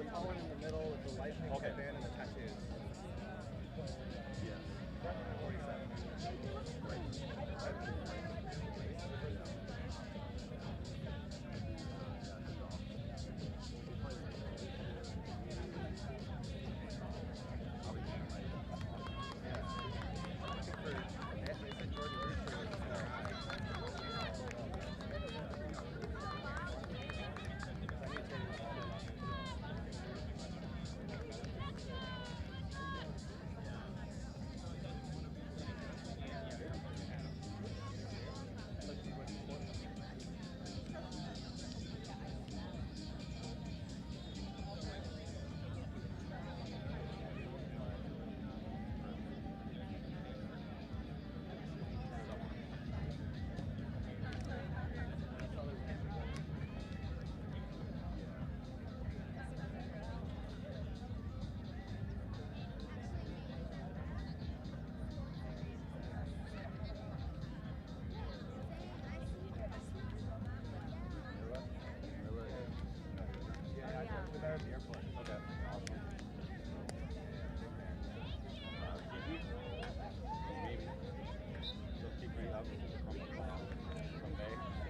the tall one in the middle with the light pink band and the tattoos. Yeah.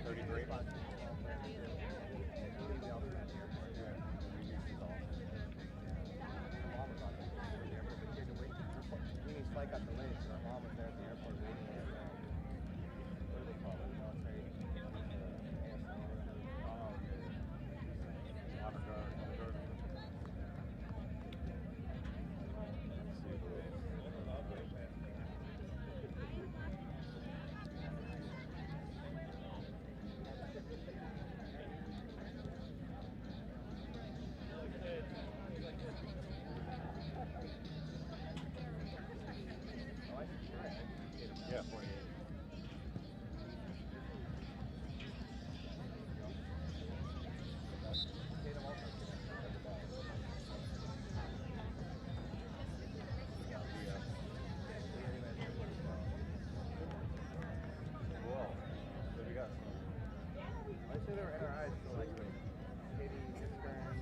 33. Mimi's flight got delayed, so her mom was there at the airport waiting at, what do they call it? Military. Honor guard. Yeah, 48. Whoa. What do we got? I say they were NRIs, so like Katie, Instagram.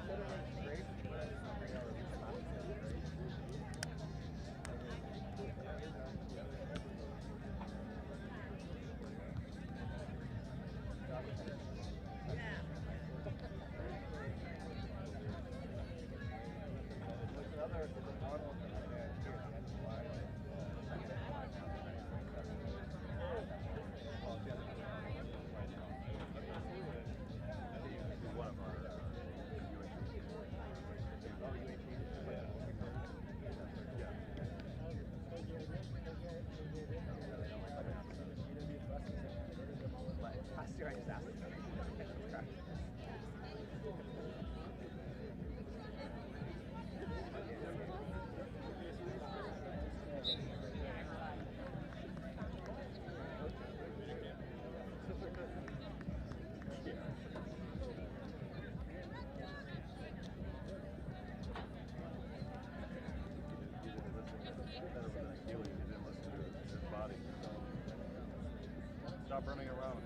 One of our Last year I just asked them. body. Stop running around.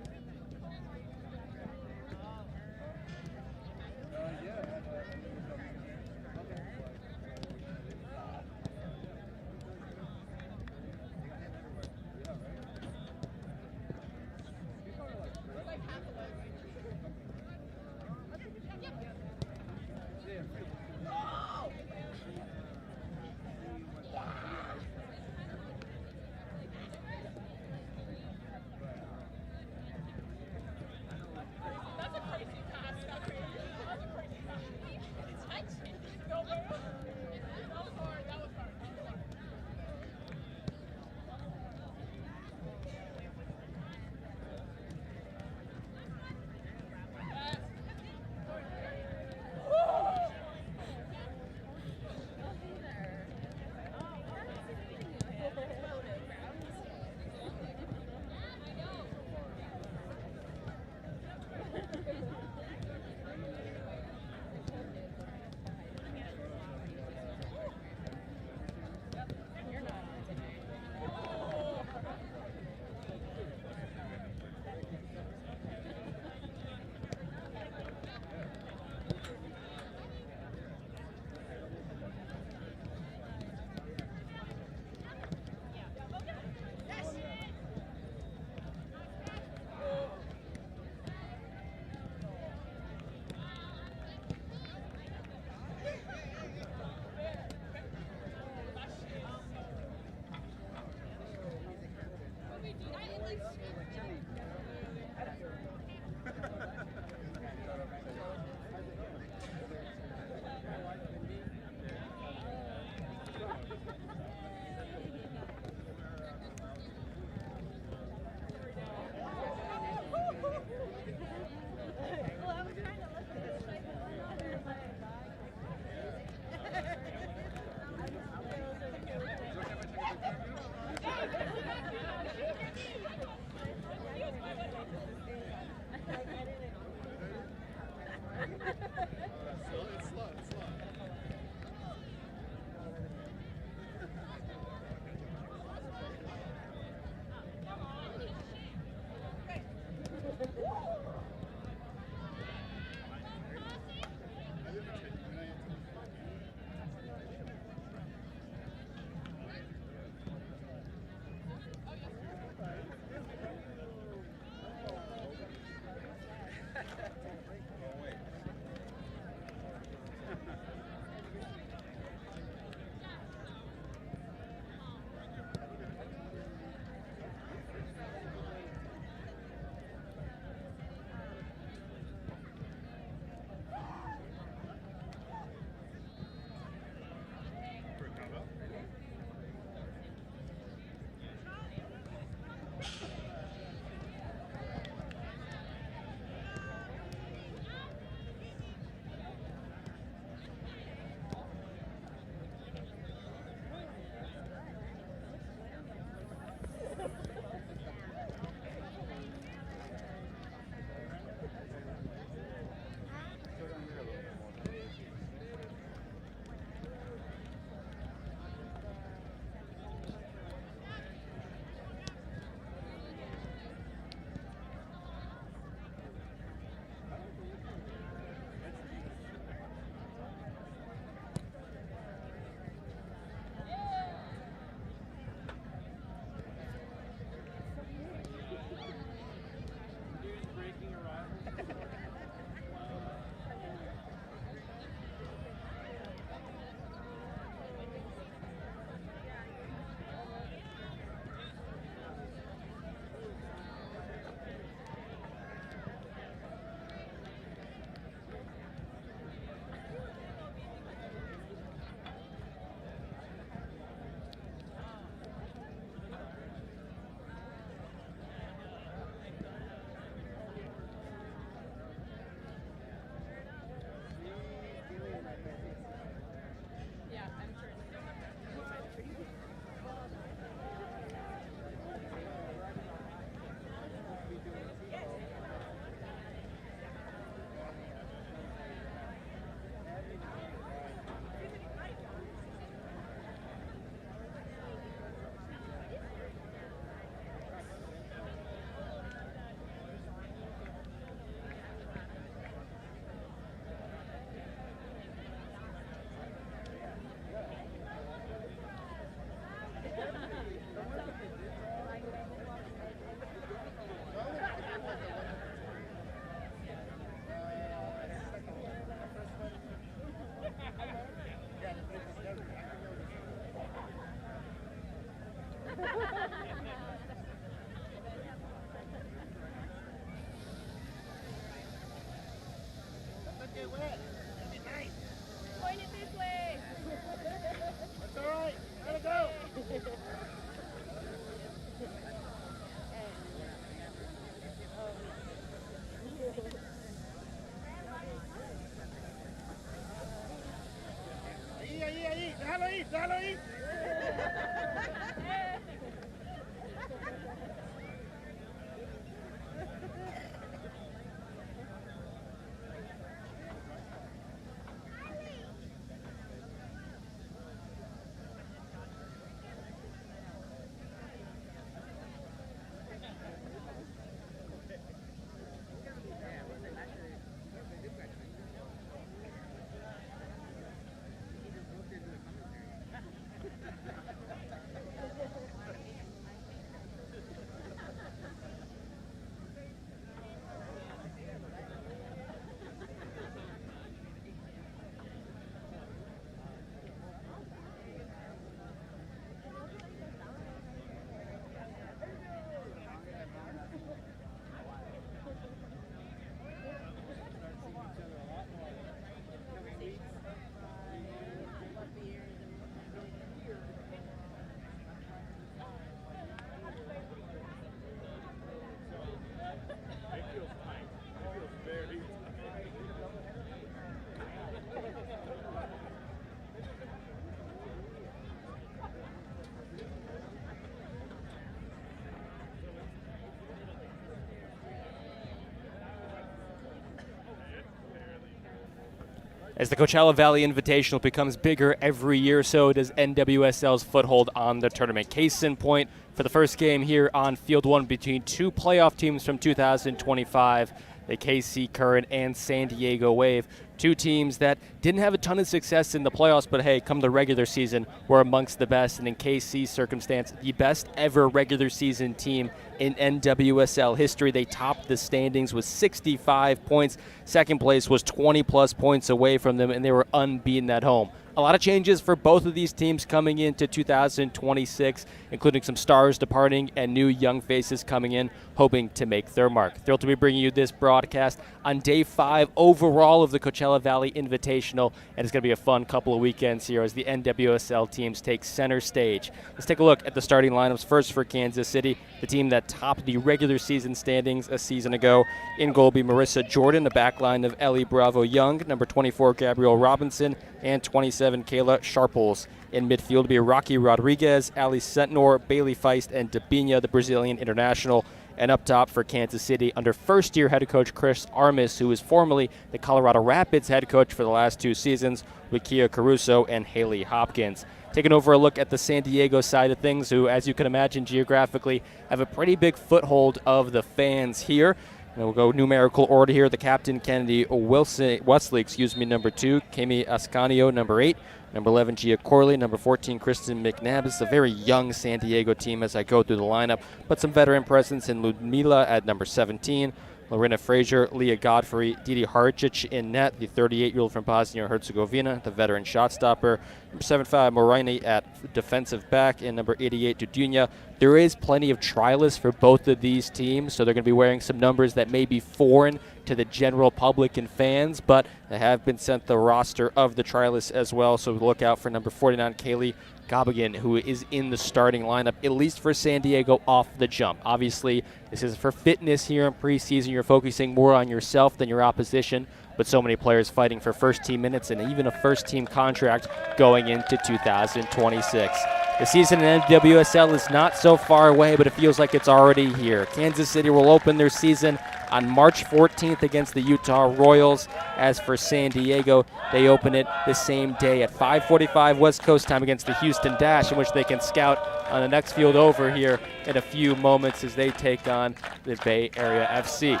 As the Coachella Valley Invitational becomes bigger every year, so does NWSL's foothold on the tournament. Case in point, for the first game here on Field 1 between two playoff teams from 2025, the KC Current and San Diego Wave. Two teams that didn't have a ton of success in the playoffs, but hey, come the regular season, we're amongst the best. And in KC's circumstance, the best ever regular season team in NWSL history. They topped the standings with 65 points. Second place was 20-plus points away from them, and they were unbeaten at home. A lot of changes for both of these teams coming into 2026, including some stars departing and new young faces coming in, hoping to make their mark. Thrilled to be bringing you this broadcast on day 5 overall of the Coachella Valley Invitational, and it's going to be a fun couple of weekends here as the NWSL teams take center stage. Let's take a look at the starting lineups. First for Kansas City, the team that topped the regular season standings a season ago. In goal be Marissa Jordan, the back line of Ellie Bravo Young, number 24 Gabrielle Robinson, and 27 Kayla Sharples. In midfield be Rocky Rodriguez, Ali Sentnor, Bailey Feist, and Dabinha, the Brazilian international. And up top for Kansas City, under first-year head coach Chris Armas, who is formerly the Colorado Rapids head coach for the last 2 seasons, with Kia Caruso and Haley Hopkins. Taking over a look at the San Diego side of things, who, as you can imagine geographically, have a pretty big foothold of the fans here. And we'll go numerical order here. The captain, Kennedy Wesley, number 2. Kemi Ascanio, number 8. Number 11, Gia Corley. Number 14, Kristen McNabb. It's a very young San Diego team as I go through the lineup, but some veteran presence in Ludmila at number 17. Lorena Frazier, Leah Godfrey, Didi Harcic in net, the 38-year-old from Bosnia-Herzegovina, the veteran shot stopper. Number 75, Moraini at defensive back, and number 88, Dudunya. There is plenty of trialists for both of these teams, so they're going to be wearing some numbers that may be foreign to the general public and fans, but they have been sent the roster of the trialists as well, so look out for number 49, Kaylee Gobigan, who is in the starting lineup, at least for San Diego off the jump. Obviously, this is for fitness here in preseason. You're focusing more on yourself than your opposition, but so many players fighting for first-team minutes and even a first-team contract going into 2026. The season in NWSL is not so far away, but it feels like it's already here. Kansas City will open their season on March 14th against the Utah Royals. As for San Diego, they open it the same day at 5:45 West Coast time against the Houston Dash, in which they can scout on the next field over here in a few moments as they take on the Bay Area FC.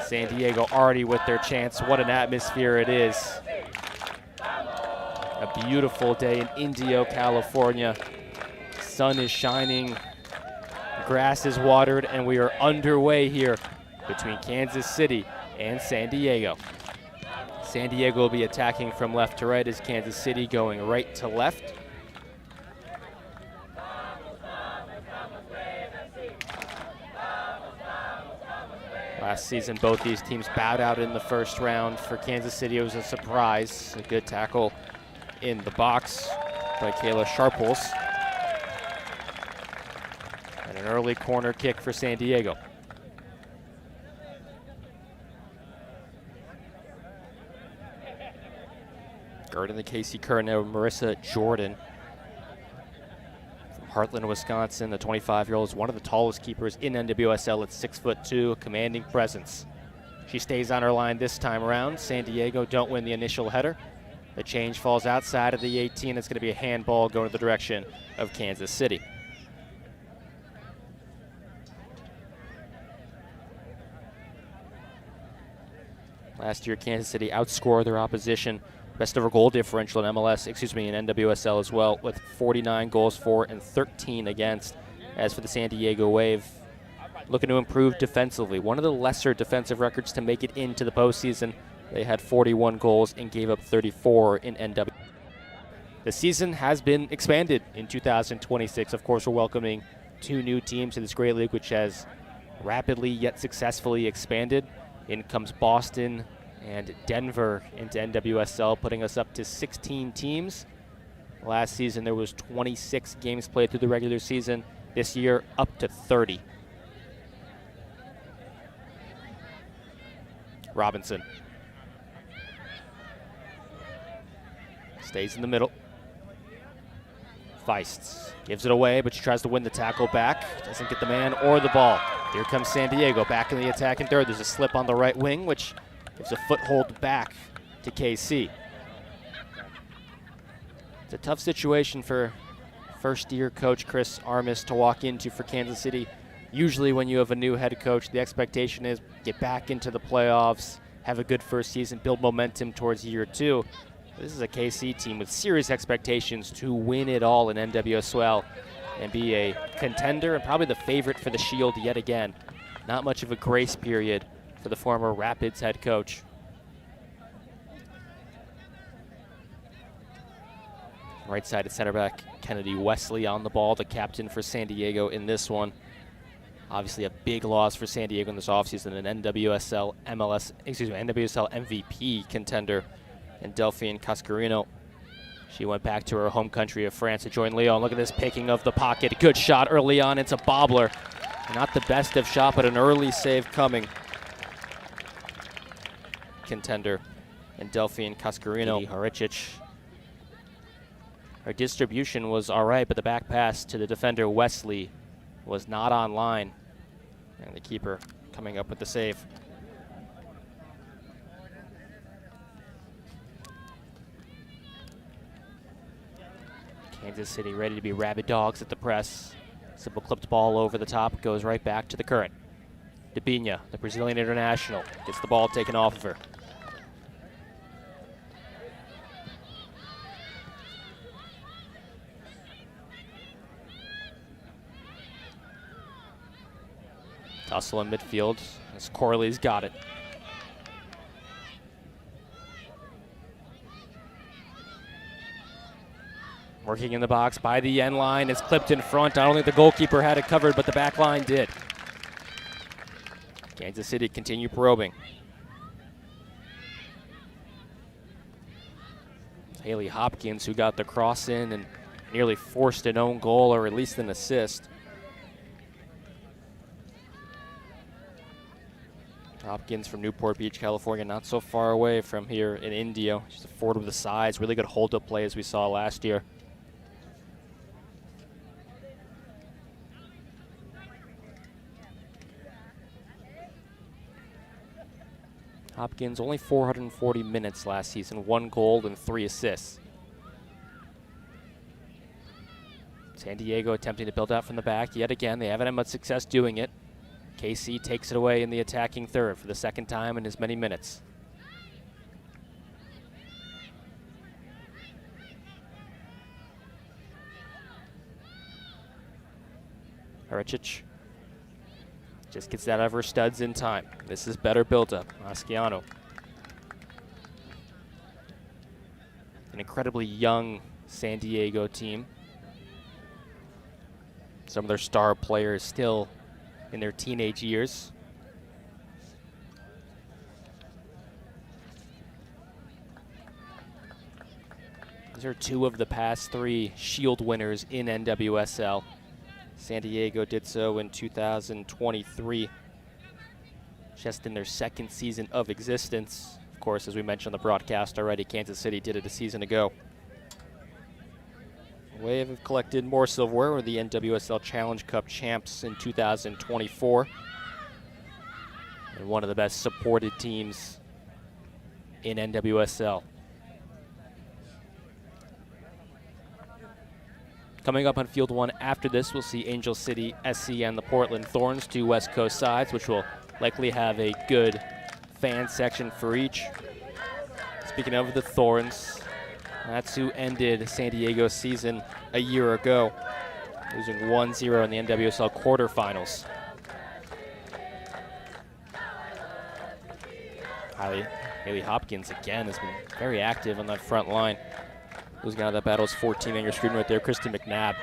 San Diego already with their chance. What an atmosphere it is. A beautiful day in Indio, California. Sun is shining. Grass is watered, and we are underway here between Kansas City and San Diego. San Diego will be attacking from left to right as Kansas City going right to left. Last season, both these teams bowed out in the first round. For Kansas City, it was a surprise. A good tackle in the box by Kayla Sharples. And an early corner kick for San Diego. Guarding the KC Current now, Marissa Jordan. From Heartland, Wisconsin, the 25-year-old is one of the tallest keepers in NWSL at 6'2", a commanding presence. She stays on her line this time around. San Diego don't win the initial header. The change falls outside of the 18. It's going to be a handball going to the direction of Kansas City. Last year, Kansas City outscored their opposition. Best ever goal differential in in NWSL as well, with 49 goals for and 13 against. As for the San Diego Wave, looking to improve defensively. One of the lesser defensive records to make it into the postseason. They had 41 goals and gave up 34 in NW. The season has been expanded in 2026. Of course, we're welcoming 2 new teams to this great league, which has rapidly yet successfully expanded. In comes Boston and Denver into NWSL, putting us up to 16 teams. Last season, there was 26 games played through the regular season. This year, up to 30. Robinson stays in the middle. Feist gives it away, but she tries to win the tackle back. Doesn't get the man or the ball. Here comes San Diego back in the attack in third. There's a slip on the right wing, which gives a foothold back to KC. It's a tough situation for first-year coach Chris Armas to walk into for Kansas City. Usually when you have a new head coach, the expectation is get back into the playoffs, have a good first season, build momentum towards year 2. This is a KC team with serious expectations to win it all in NWSL and be a contender and probably the favorite for the Shield yet again. Not much of a grace period for the former Rapids head coach. Right-sided center back Kennedy Wesley on the ball, the captain for San Diego in this one. Obviously a big loss for San Diego in this offseason, an NWSL MVP contender, and Delphine Cascarino. She went back to her home country of France to join Lyon. Look at this picking of the pocket. Good shot early on. It's a bobbler. Not the best of shot, but an early save coming. Contender and Delphine Cascarino. Haricic. Her distribution was all right, but the back pass to the defender Wesley was not on line. And the keeper coming up with the save. Kansas City ready to be rabid dogs at the press. Simple clipped ball over the top, goes right back to the current. Debinha, the Brazilian international, gets the ball taken off of her. Tussle in midfield as Corley's got it. Working in the box by the end line. It's clipped in front. I don't think the goalkeeper had it covered, but the back line did. Kansas City continue probing. Haley Hopkins, who got the cross in and nearly forced an own goal or at least an assist. Hopkins from Newport Beach, California, not so far away from here in Indio. She's a forward with the size, really good hold-up play as we saw last year. Hopkins only 440 minutes last season, 1 goal and 3 assists. San Diego attempting to build out from the back yet again. They haven't had much success doing it. KC takes it away in the attacking third for the second time in as many minutes. Haricic just gets that out of her studs in time. This is better build-up. Asciano. An incredibly young San Diego team. Some of their star players still in their teenage years. These are 2 of the past 3 Shield winners in NWSL. San Diego did so in 2023, just in their 2nd season of existence. Of course, as we mentioned on the broadcast already, Kansas City did it a season ago. Wave have collected more silverware, were the NWSL Challenge Cup champs in 2024. And one of the best supported teams in NWSL. Coming up on Field 1 after this, we'll see Angel City, SC, and the Portland Thorns, 2 West Coast sides, which will likely have a good fan section for each. Speaking of the Thorns, that's who ended San Diego's season a year ago, losing 1-0 in the NWSL quarterfinals. Haley Hopkins, again, has been very active on that front line. Losing out of that battle is 14 on your screen right there, Christy McNabb.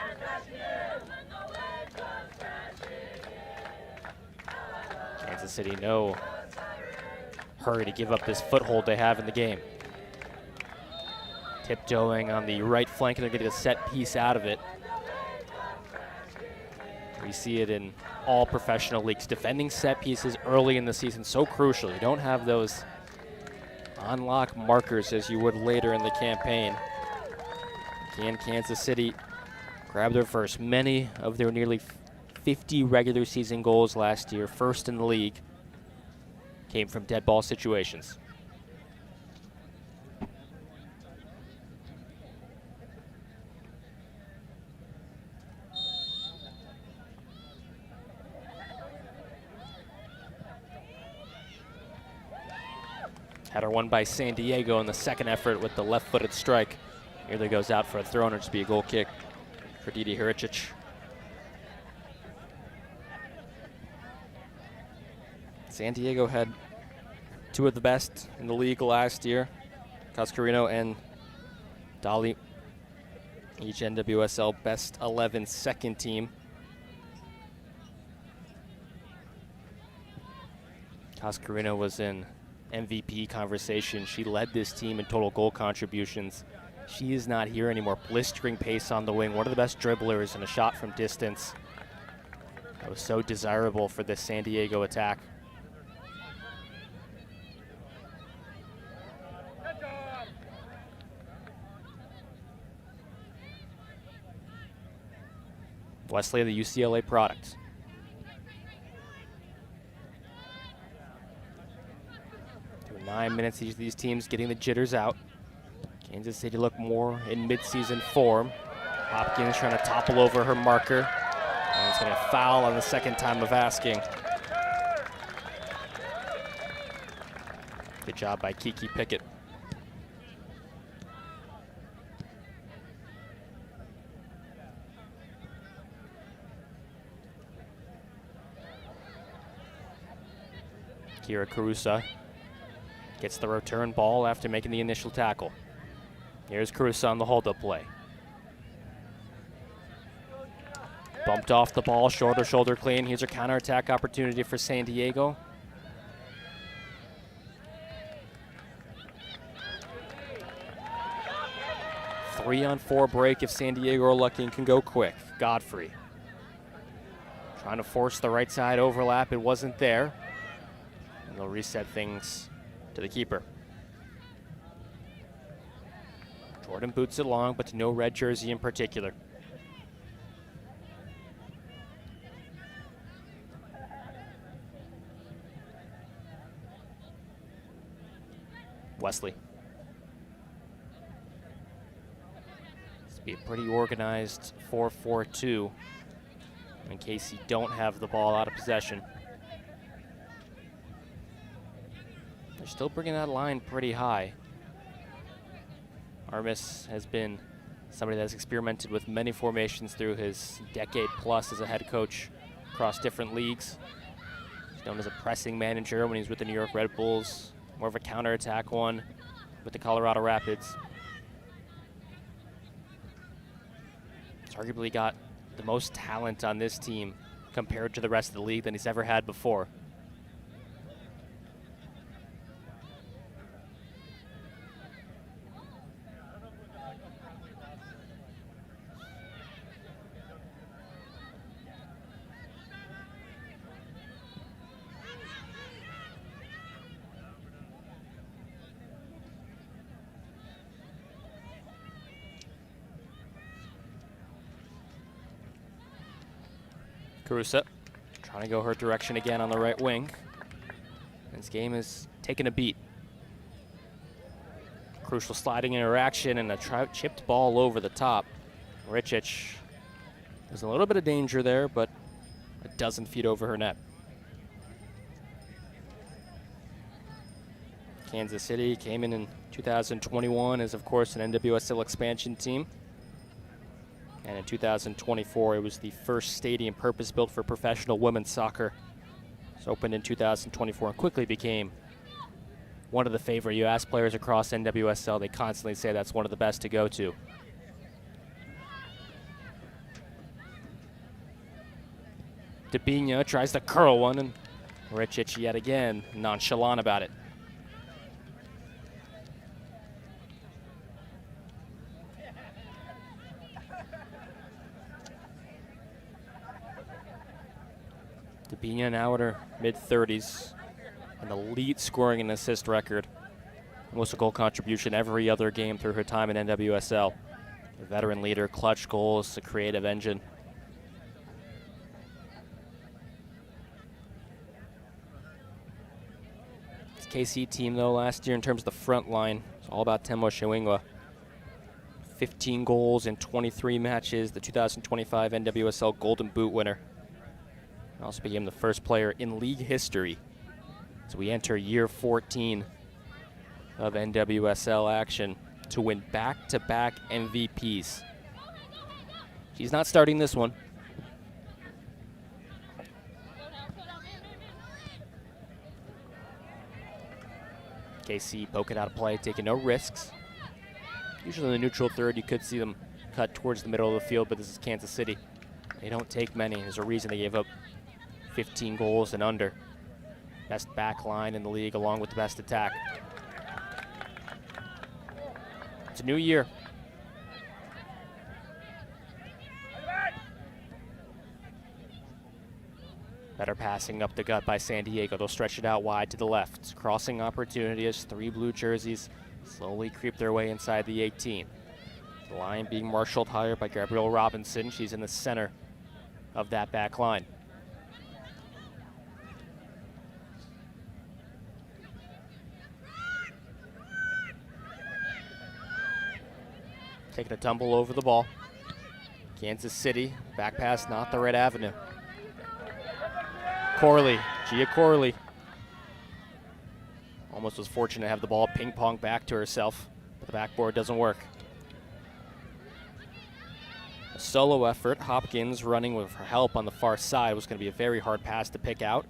Kansas City, no hurry to give up this foothold they have in the game. Tiptoeing on the right flank, and they're getting a set piece out of it. We see it in all professional leagues. Defending set pieces early in the season, so crucial. You don't have those unlock markers as you would later in the campaign. Can Kansas City grab their first? Many of their nearly 50 regular season goals last year, first in the league, came from dead ball situations. Header won by San Diego in the second effort with the left-footed strike. Nearly goes out for a throw, and it'll just be a goal kick for Didi Hiricic. San Diego had two of the best in the league last year, Cascarino and Dali, each NWSL best 11 second team. Cascarino was in MVP conversation. She led this team in total goal contributions. She is not here anymore. Blistering pace on the wing, one of the best dribblers and a shot from distance. That was so desirable for this San Diego attack. Wesley, the UCLA product. Through 9 minutes, each of these teams getting the jitters out. Kansas City look more in midseason form. Hopkins trying to topple over her marker. And it's going to foul on the second time of asking. Good job by Kiki Pickett. Kira Carusa gets the return ball after making the initial tackle. Here's Carusa on the hold-up play. Bumped off the ball, shoulder clean. Here's a counterattack opportunity for San Diego. Three-on-four break if San Diego are lucky and can go quick. Godfrey trying to force the right side overlap. It wasn't there. And they'll reset things to the keeper. Jordan boots it long, but to no red jersey in particular. Wesley. This will be a pretty organized 4-4-2 in case you don't have the ball out of possession. They're still bringing that line pretty high. Armis has been somebody that's experimented with many formations through his decade plus as a head coach across different leagues. He's known as a pressing manager when he's with the New York Red Bulls, more of a counterattack one with the Colorado Rapids. He's arguably got the most talent on this team compared to the rest of the league than he's ever had before. Carusa trying to go her direction again on the right wing. This game is taking a beat. Crucial sliding interaction and a chipped ball over the top. Ricic, there's a little bit of danger there, but a dozen feet over her net. Kansas City came in 2021 as, of course, an NWSL expansion team. And in 2024, it was the first stadium purpose-built for professional women's soccer. It opened in 2024 and quickly became one of the favorite. You ask players across NWSL, they constantly say that's one of the best to go to. Debinha tries to curl one, and Ricic yet again nonchalant about it. Debinha now at her mid-30s, an elite scoring and assist record. Almost a goal contribution every other game through her time in NWSL. A veteran leader, clutch goals, a creative engine. This KC team, though, last year in terms of the front line, it's all about Temo Shewingwa. 15 goals in 23 matches, the 2025 NWSL Golden Boot winner. Also became the first player in league history as we enter year 14 of NWSL action to win back-to-back MVPs. She's not starting this one. KC poking out of play, taking no risks. Usually in the neutral third, you could see them cut towards the middle of the field, but this is Kansas City. They don't take many. There's a reason they gave up 15 goals and under. Best back line in the league, along with the best attack. It's a new year. Better passing up the gut by San Diego. They'll stretch it out wide to the left. Crossing opportunity as 3 blue jerseys slowly creep their way inside the 18. The line being marshaled higher by Gabrielle Robinson. She's in the center of that back line. Taking a tumble over the ball. Kansas City, back pass, not the right avenue. Corley, Gia Corley. Almost was fortunate to have the ball ping pong back to herself, but the backboard doesn't work. A solo effort. Hopkins running with her help on the far side was going to be a very hard pass to pick out.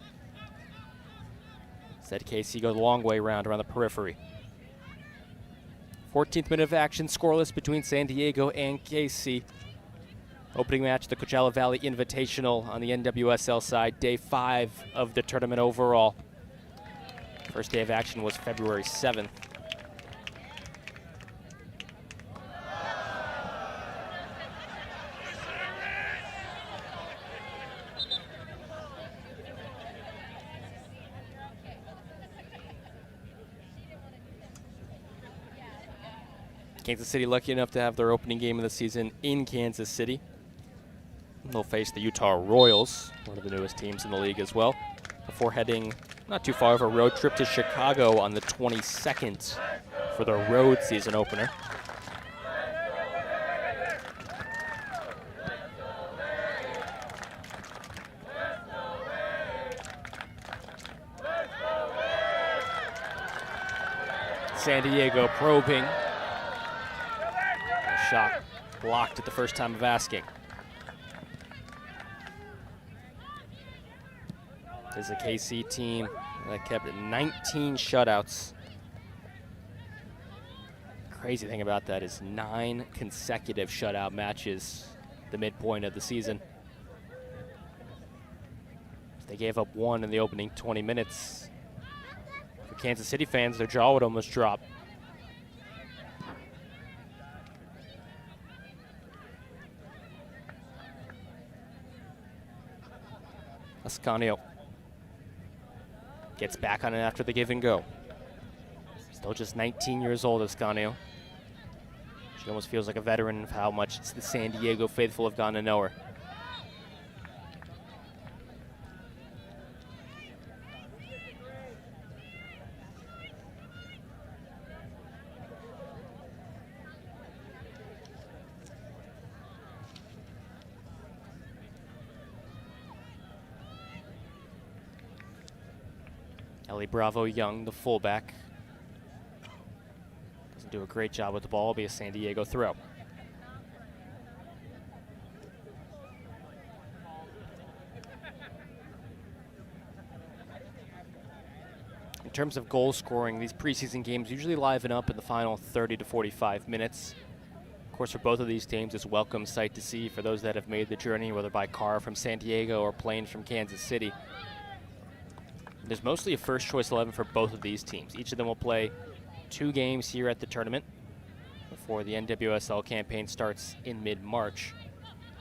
Instead, KC goes a long way around the periphery. 14th minute of action, scoreless between San Diego and KC. Opening match, the Coachella Valley Invitational on the NWSL side, day 5 of the tournament overall. First day of action was February 7th. Kansas City lucky enough to have their opening game of the season in Kansas City. They'll face the Utah Royals, one of the newest teams in the league as well, before heading not too far of a road trip to Chicago on the 22nd for their road season opener. San Diego probing. A shot blocked at the first time of asking. This is a KC team that kept 19 shutouts. Crazy thing about that is 9 consecutive shutout matches, the midpoint of the season. They gave up 1 in the opening 20 minutes. For Kansas City fans, their jaw would almost drop. Ascanio gets back on it after the give and go. Still just 19 years old, Ascanio. She almost feels like a veteran of how much the San Diego faithful have gone to know her. Ellie Bravo Young, the fullback, doesn't do a great job with the ball. It'll be a San Diego throw. In terms of goal scoring, these preseason games usually liven up in the final 30 to 45 minutes. Of course, for both of these teams, it's a welcome sight to see for those that have made the journey, whether by car from San Diego or plane from Kansas City. There's mostly a first choice 11 for both of these teams. Each of them will play 2 games here at the tournament before the NWSL campaign starts in mid-March.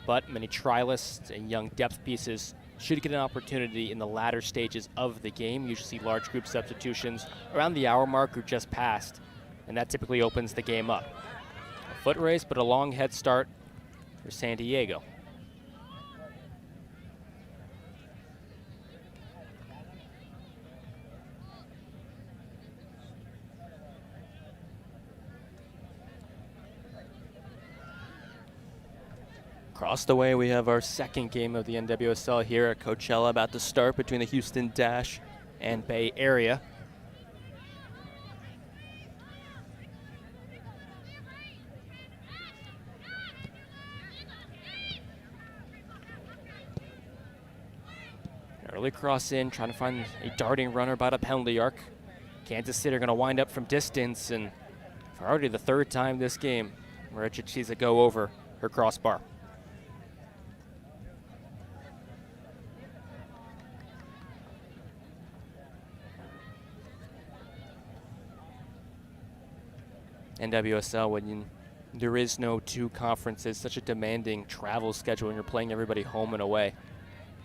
But many trialists and young depth pieces should get an opportunity in the latter stages of the game. You usually see large group substitutions around the hour mark or just past, and that typically opens the game up. A foot race, but a long head start for San Diego. Across the way, we have our second game of the NWSL here at Coachella, about to start between the Houston Dash and Bay Area. Early cross in, trying to find a darting runner by the penalty arc. Kansas City are going to wind up from distance, and for already the third time this game, Maricic sees it go over her crossbar. NWSL, when there is no two conferences, such a demanding travel schedule, and you're playing everybody home and away.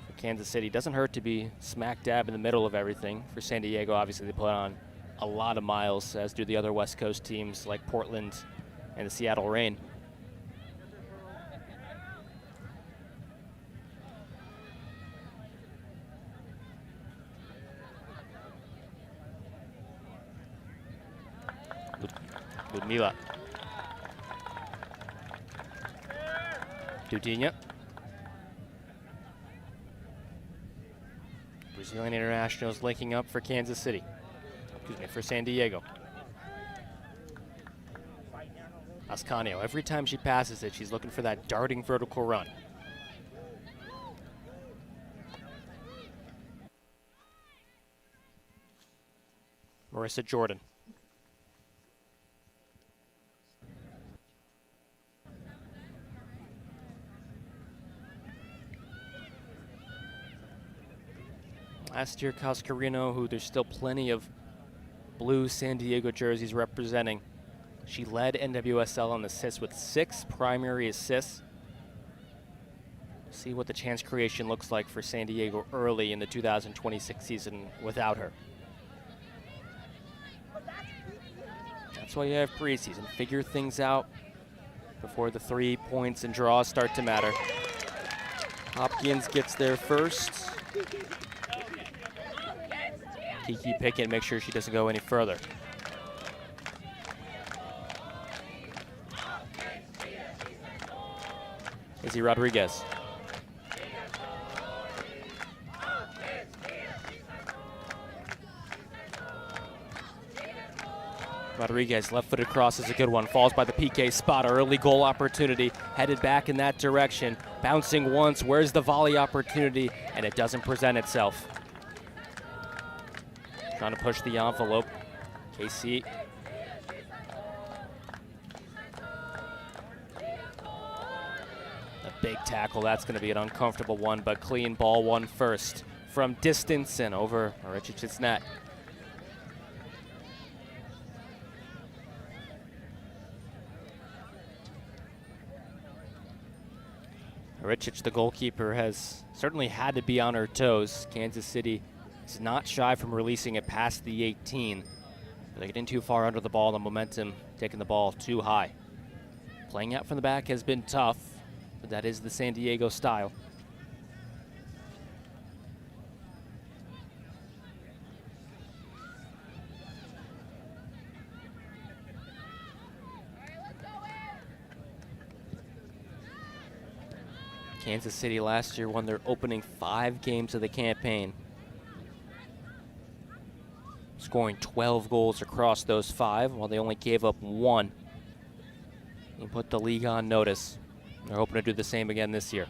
For Kansas City, doesn't hurt to be smack dab in the middle of everything. For San Diego, obviously they put on a lot of miles, as do the other West Coast teams like Portland and the Seattle Reign. Ludmila. Dudinha. Brazilian internationals linking up for Kansas City. Excuse me, for San Diego. Ascanio, every time she passes it, she's looking for that darting vertical run. Marissa Jordan. Last year, Cascarino, who there's still plenty of blue San Diego jerseys representing, she led NWSL on assists with 6 primary assists. See what the chance creation looks like for San Diego early in the 2026 season without her. That's why you have preseason. Figure things out before the 3 points and draws start to matter. Hopkins gets there first. Kiki Pickett, make sure she doesn't go any further. Izzy Rodriguez. Rodriguez, left-footed cross is a good one. Falls by the PK spot. Early goal opportunity. Headed back in that direction. Bouncing once. Where's the volley opportunity? And it doesn't present itself. Trying to push the envelope. KC. A big tackle. That's going to be an uncomfortable one, but clean ball won first. From distance and over Maricic's net. Maricic, the goalkeeper, has certainly had to be on her toes. Kansas City is not shy from releasing it past the 18. But they get in too far under the ball, the momentum taking the ball too high. Playing out from the back has been tough, but that is the San Diego style. Kansas City last year won their opening 5 games of the campaign, scoring 12 goals across those 5, while they only gave up 1. And put the league on notice. They're hoping to do the same again this year.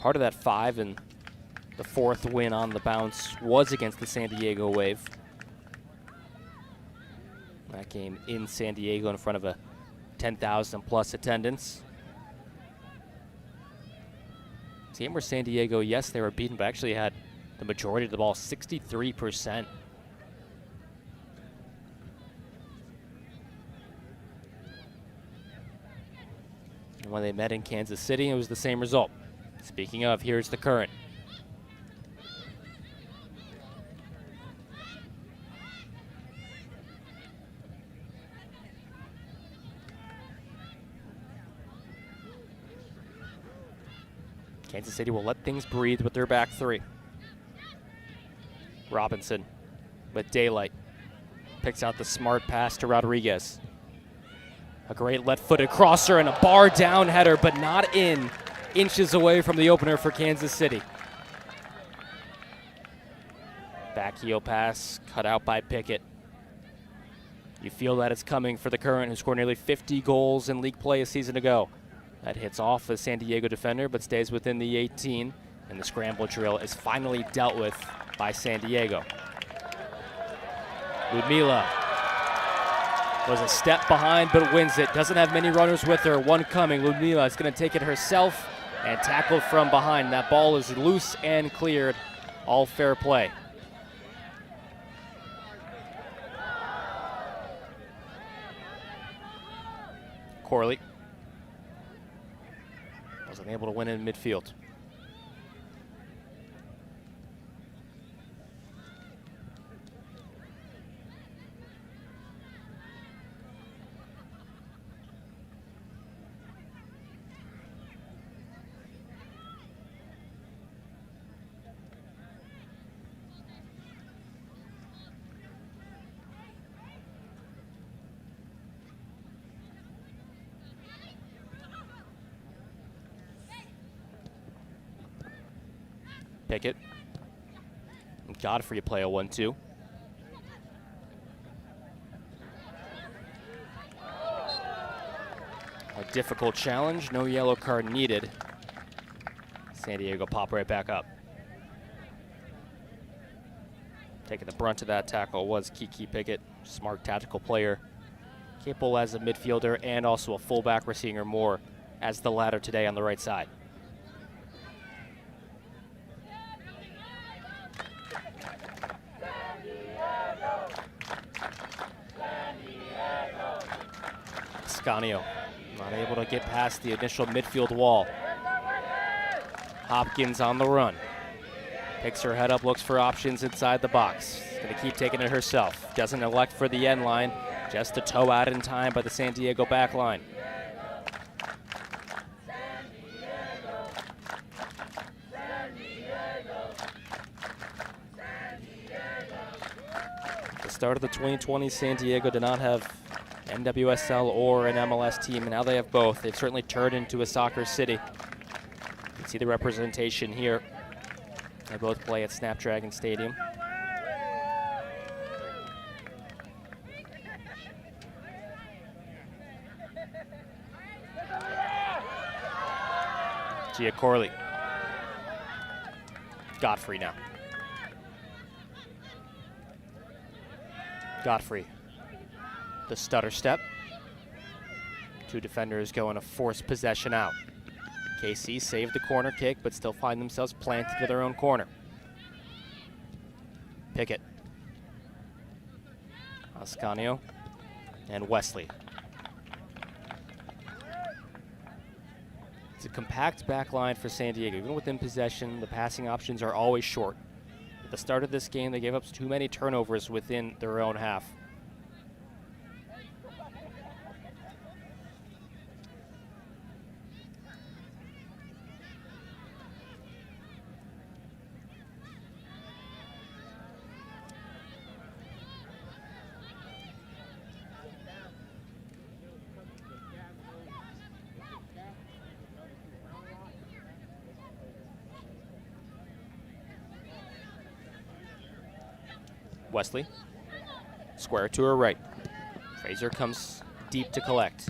Part of that 5 and the 4th win on the bounce was against the San Diego Wave. That game in San Diego in front of a 10,000 plus attendance. Game where San Diego, yes, they were beaten, but actually had the majority of the ball, 63%. And when they met in Kansas City, it was the same result. Speaking of, here's the current. Kansas City will let things breathe with their back 3. Robinson with daylight. Picks out the smart pass to Rodriguez. A great left-footed crosser and a bar down header, but not in. Inches away from the opener for Kansas City. Back heel pass cut out by Pickett. You feel that it's coming for the Current, who scored nearly 50 goals in league play a season ago. That hits off a San Diego defender, but stays within the 18. And the scramble drill is finally dealt with by San Diego. Ludmila was a step behind but wins it. Doesn't have many runners with her. One coming. Ludmila is going to take it herself and tackle from behind. That ball is loose and cleared. All fair play. Corley wasn't able to win in midfield. Pickett. And Godfrey play a 1-2. A difficult challenge, no yellow card needed. San Diego pop right back up. Taking the brunt of that tackle was Kiki Pickett, smart tactical player, capable as a midfielder and also a fullback. We're seeing her more as the latter today on the right side. Ascanio not able to get past the initial midfield wall. Hopkins on the run. Picks her head up, looks for options inside the box. Gonna keep taking it herself. Doesn't elect for the end line. Just a toe out in time by the San Diego back line. At the start of the 2020, San Diego did not have NWSL or an MLS team, and now they have both. They've certainly turned into a soccer city. You can see the representation here. They both play at Snapdragon Stadium. Gia Corley. Godfrey now. Godfrey. The stutter step. Two defenders going to force possession out. KC saved the corner kick, but still find themselves planted to their own corner. Pickett. Ascanio and Wesley. It's a compact back line for San Diego. Even within possession, the passing options are always short. At the start of this game, they gave up too many turnovers within their own half. Wesley, square to her right. Fraser comes deep to collect,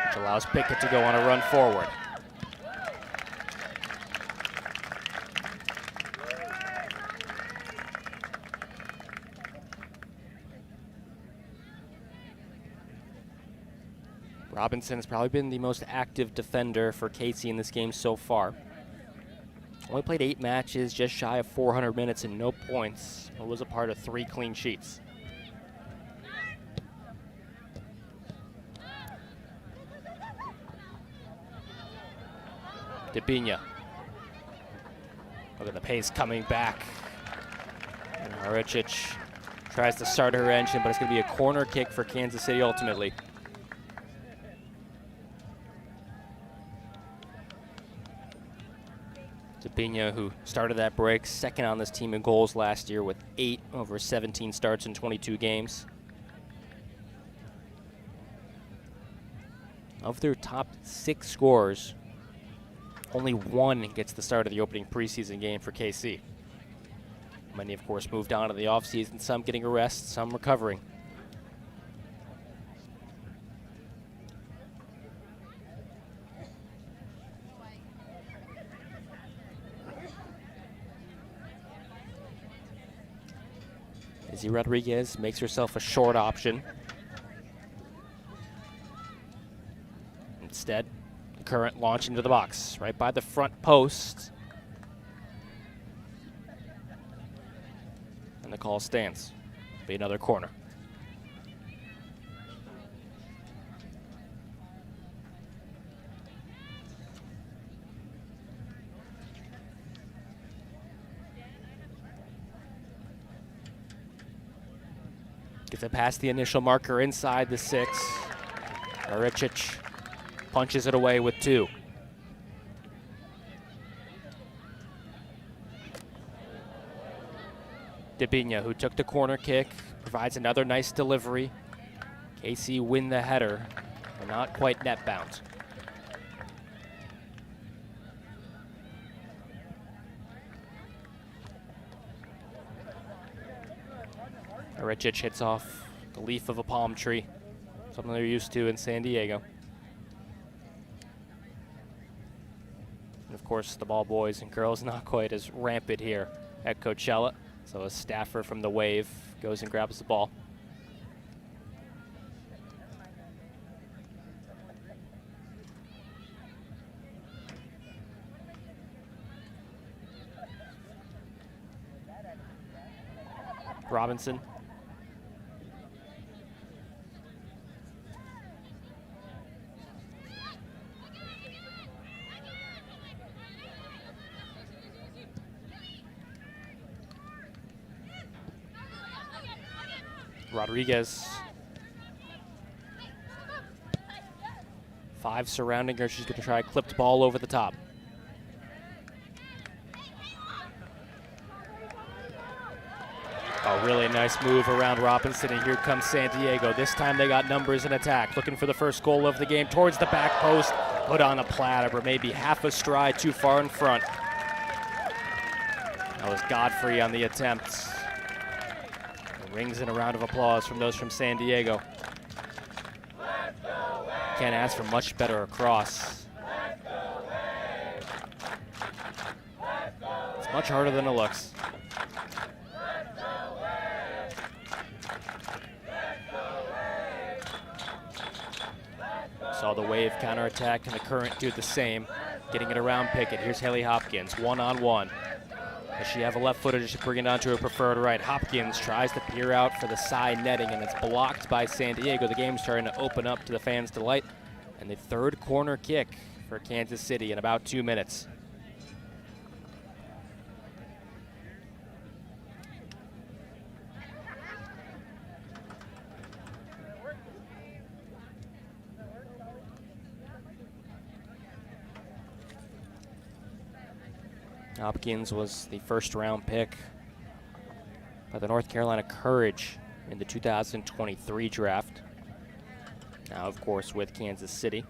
which allows Pickett to go on a run forward. Robinson has probably been the most active defender for Casey in this game so far. Only played 8 matches, just shy of 400 minutes and no points. It was a part of 3 clean sheets. Debinha. Look at the pace coming back. And Haricic tries to start her engine, but it's going to be a corner kick for Kansas City ultimately. Debinha, who started that break, second on this team in goals last year with 8 over 17 starts in 22 games. Of their top 6 scorers, only 1 gets the start of the opening preseason game for KC. Many, of course, moved on to the offseason, some getting a rest, some recovering. Izzy Rodriguez makes herself a short option. Instead, the current launch into the box, right by the front post. And the call stands. Be another corner. Gets it past the initial marker inside the 6. Maricic punches it away with 2. Debinha, who took the corner kick, provides another nice delivery. KC win the header, but not quite net bound. Maricic hits off the leaf of a palm tree, something they're used to in San Diego. And of course, the ball boys and girls not quite as rampant here at Coachella. So a staffer from the Wave goes and grabs the ball. Robinson. Rodriguez. 5 surrounding her. She's going to try a clipped ball over the top. A really nice move around Robinson, and here comes San Diego. This time they got numbers in attack, looking for the first goal of the game towards the back post. Put on a platter, but maybe half a stride too far in front. That was Godfrey on the attempt. Rings in a round of applause from those from San Diego. Can't ask for much better across. It's much harder than it looks. Saw the Wave counterattack and the Current do the same. Getting it around Pickett. Here's Haley Hopkins, one-on-one. Does she have a left footer? Does she bring it onto her preferred right? Hopkins tries to peer out for the side netting, and it's blocked by San Diego. The game's starting to open up to the fans' delight. And the third corner kick for Kansas City in about 2 minutes. Hopkins was the first-round pick by the North Carolina Courage in the 2023 draft. Now, of course, with Kansas City.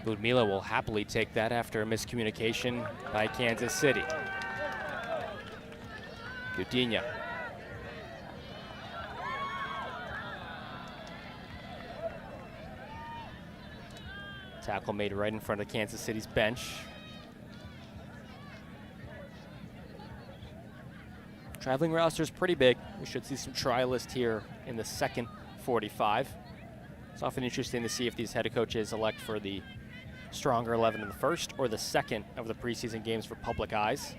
Ludmila will happily take that after a miscommunication by Kansas City. Gudinha. Tackle made right in front of Kansas City's bench. Traveling roster is pretty big. We should see some trialists here in the second 45. It's often interesting to see if these head coaches elect for the stronger 11 in the first or the second of the preseason games for public eyes.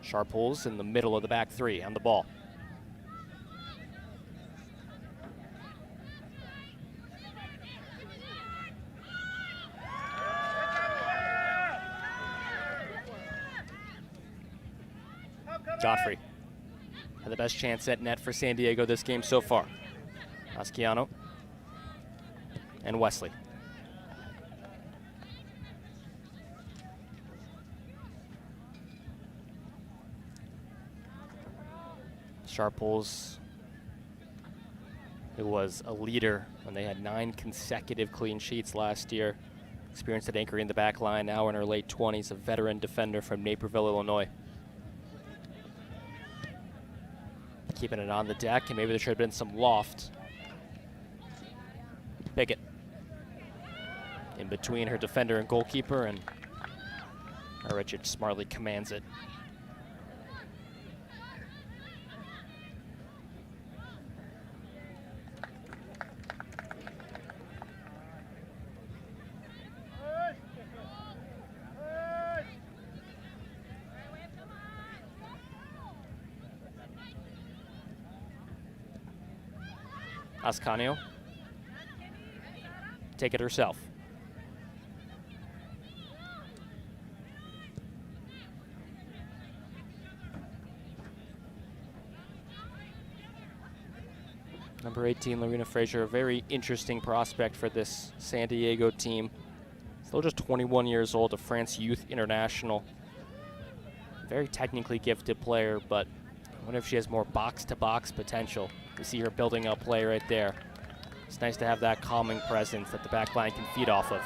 Sharples in the middle of the back 3 on the ball. Godfrey had the best chance at net for San Diego this game so far. Asciano and Wesley. Sharples, who was a leader when they had 9 consecutive clean sheets last year, experienced at anchoring the back line, now in her late 20s, a veteran defender from Naperville, Illinois. Keeping it on the deck, and maybe there should have been some loft. Pickett in between her defender and goalkeeper, and Richard smartly commands it. Ascanio. Take it herself. Number 18, Lorena Frazier, a very interesting prospect for this San Diego team. Still just 21 years old, a France Youth International. Very technically gifted player, but I wonder if she has more box-to-box potential. You see her building up play right there. It's nice to have that calming presence that the back line can feed off of.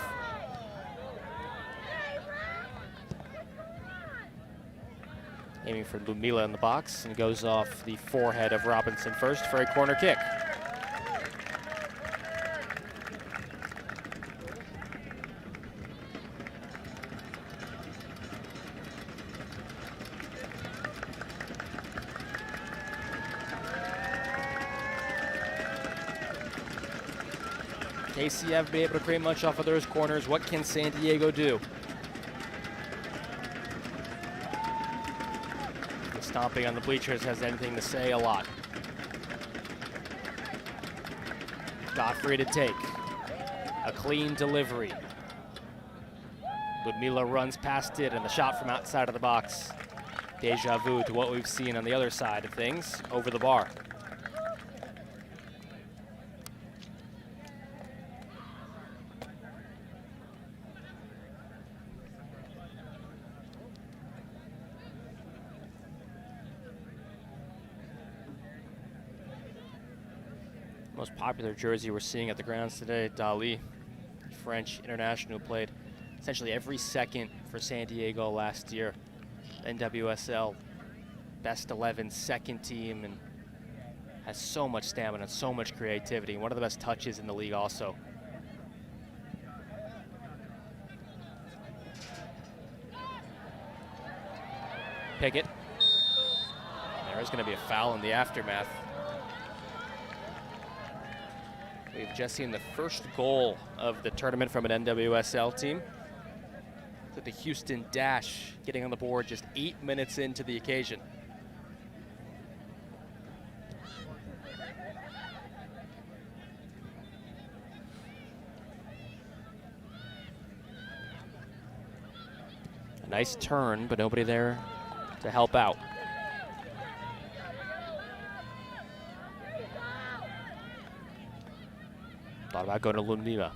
Aiming for Lumila in the box, and goes off the forehead of Robinson first for a corner kick. KC haven't been able to create much off of those corners. What can San Diego do? The stomping on the bleachers has anything to say a lot. Godfrey to take. A clean delivery. Ludmila runs past it, and the shot from outside of the box. Deja vu to what we've seen on the other side of things, over the bar. Most popular jersey we're seeing at the grounds today, Dali, French international, who played essentially every second for San Diego last year. NWSL, best 11 second team, and has so much stamina and so much creativity. One of the best touches in the league also. Pickett. There's going to be a foul in the aftermath. We've just seen the first goal of the tournament from an NWSL team. So the Houston Dash getting on the board just 8 minutes into the occasion. A nice turn, but nobody there to help out. Thought about going to Lundiva.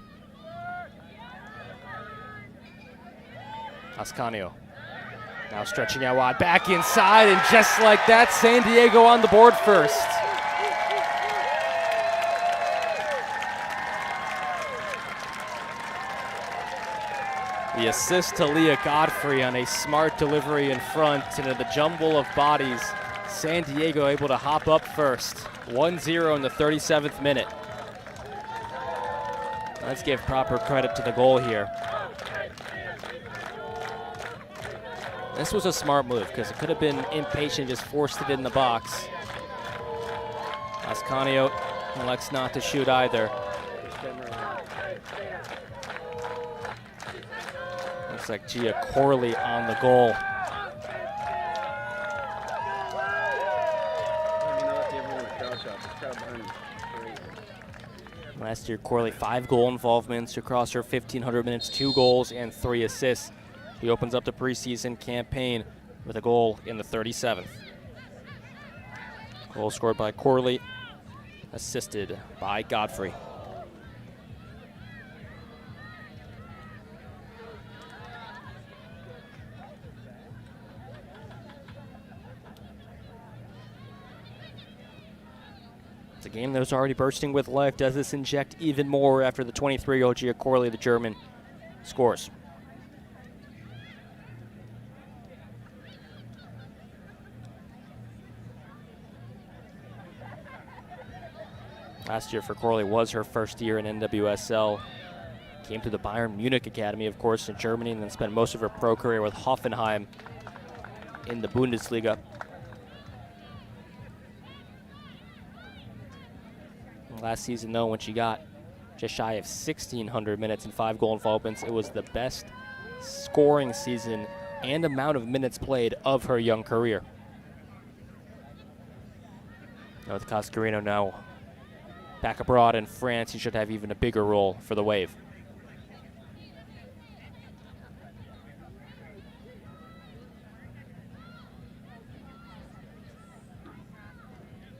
Ascanio now stretching out wide, back inside, and just like that, San Diego on the board first. The assist to Leah Godfrey on a smart delivery in front, and in the jumble of bodies, San Diego able to hop up first. 1-0 in the 37th minute. Let's give proper credit to the goal here. This was a smart move because it could have been impatient, just forced it in the box. Ascanio elects not to shoot either. Looks like Gia Corley on the goal. Last year, Corley 5 goal involvements across her 1,500 minutes, 2 goals and 3 assists. He opens up the preseason campaign with a goal in the 37th. Goal scored by Corley, assisted by Godfrey. It's a game that was already bursting with life. Does this inject even more after the 23-year-old Gia Corley, the German, scores? Last year for Corley was her first year in NWSL. Came to the Bayern Munich Academy, of course, in Germany, and then spent most of her pro career with Hoffenheim in the Bundesliga. Last season, though, when she got just shy of 1,600 minutes and 5 goal involvements, it was the best scoring season and amount of minutes played of her young career. Now with Cascarino now back abroad in France, he should have even a bigger role for the Wave.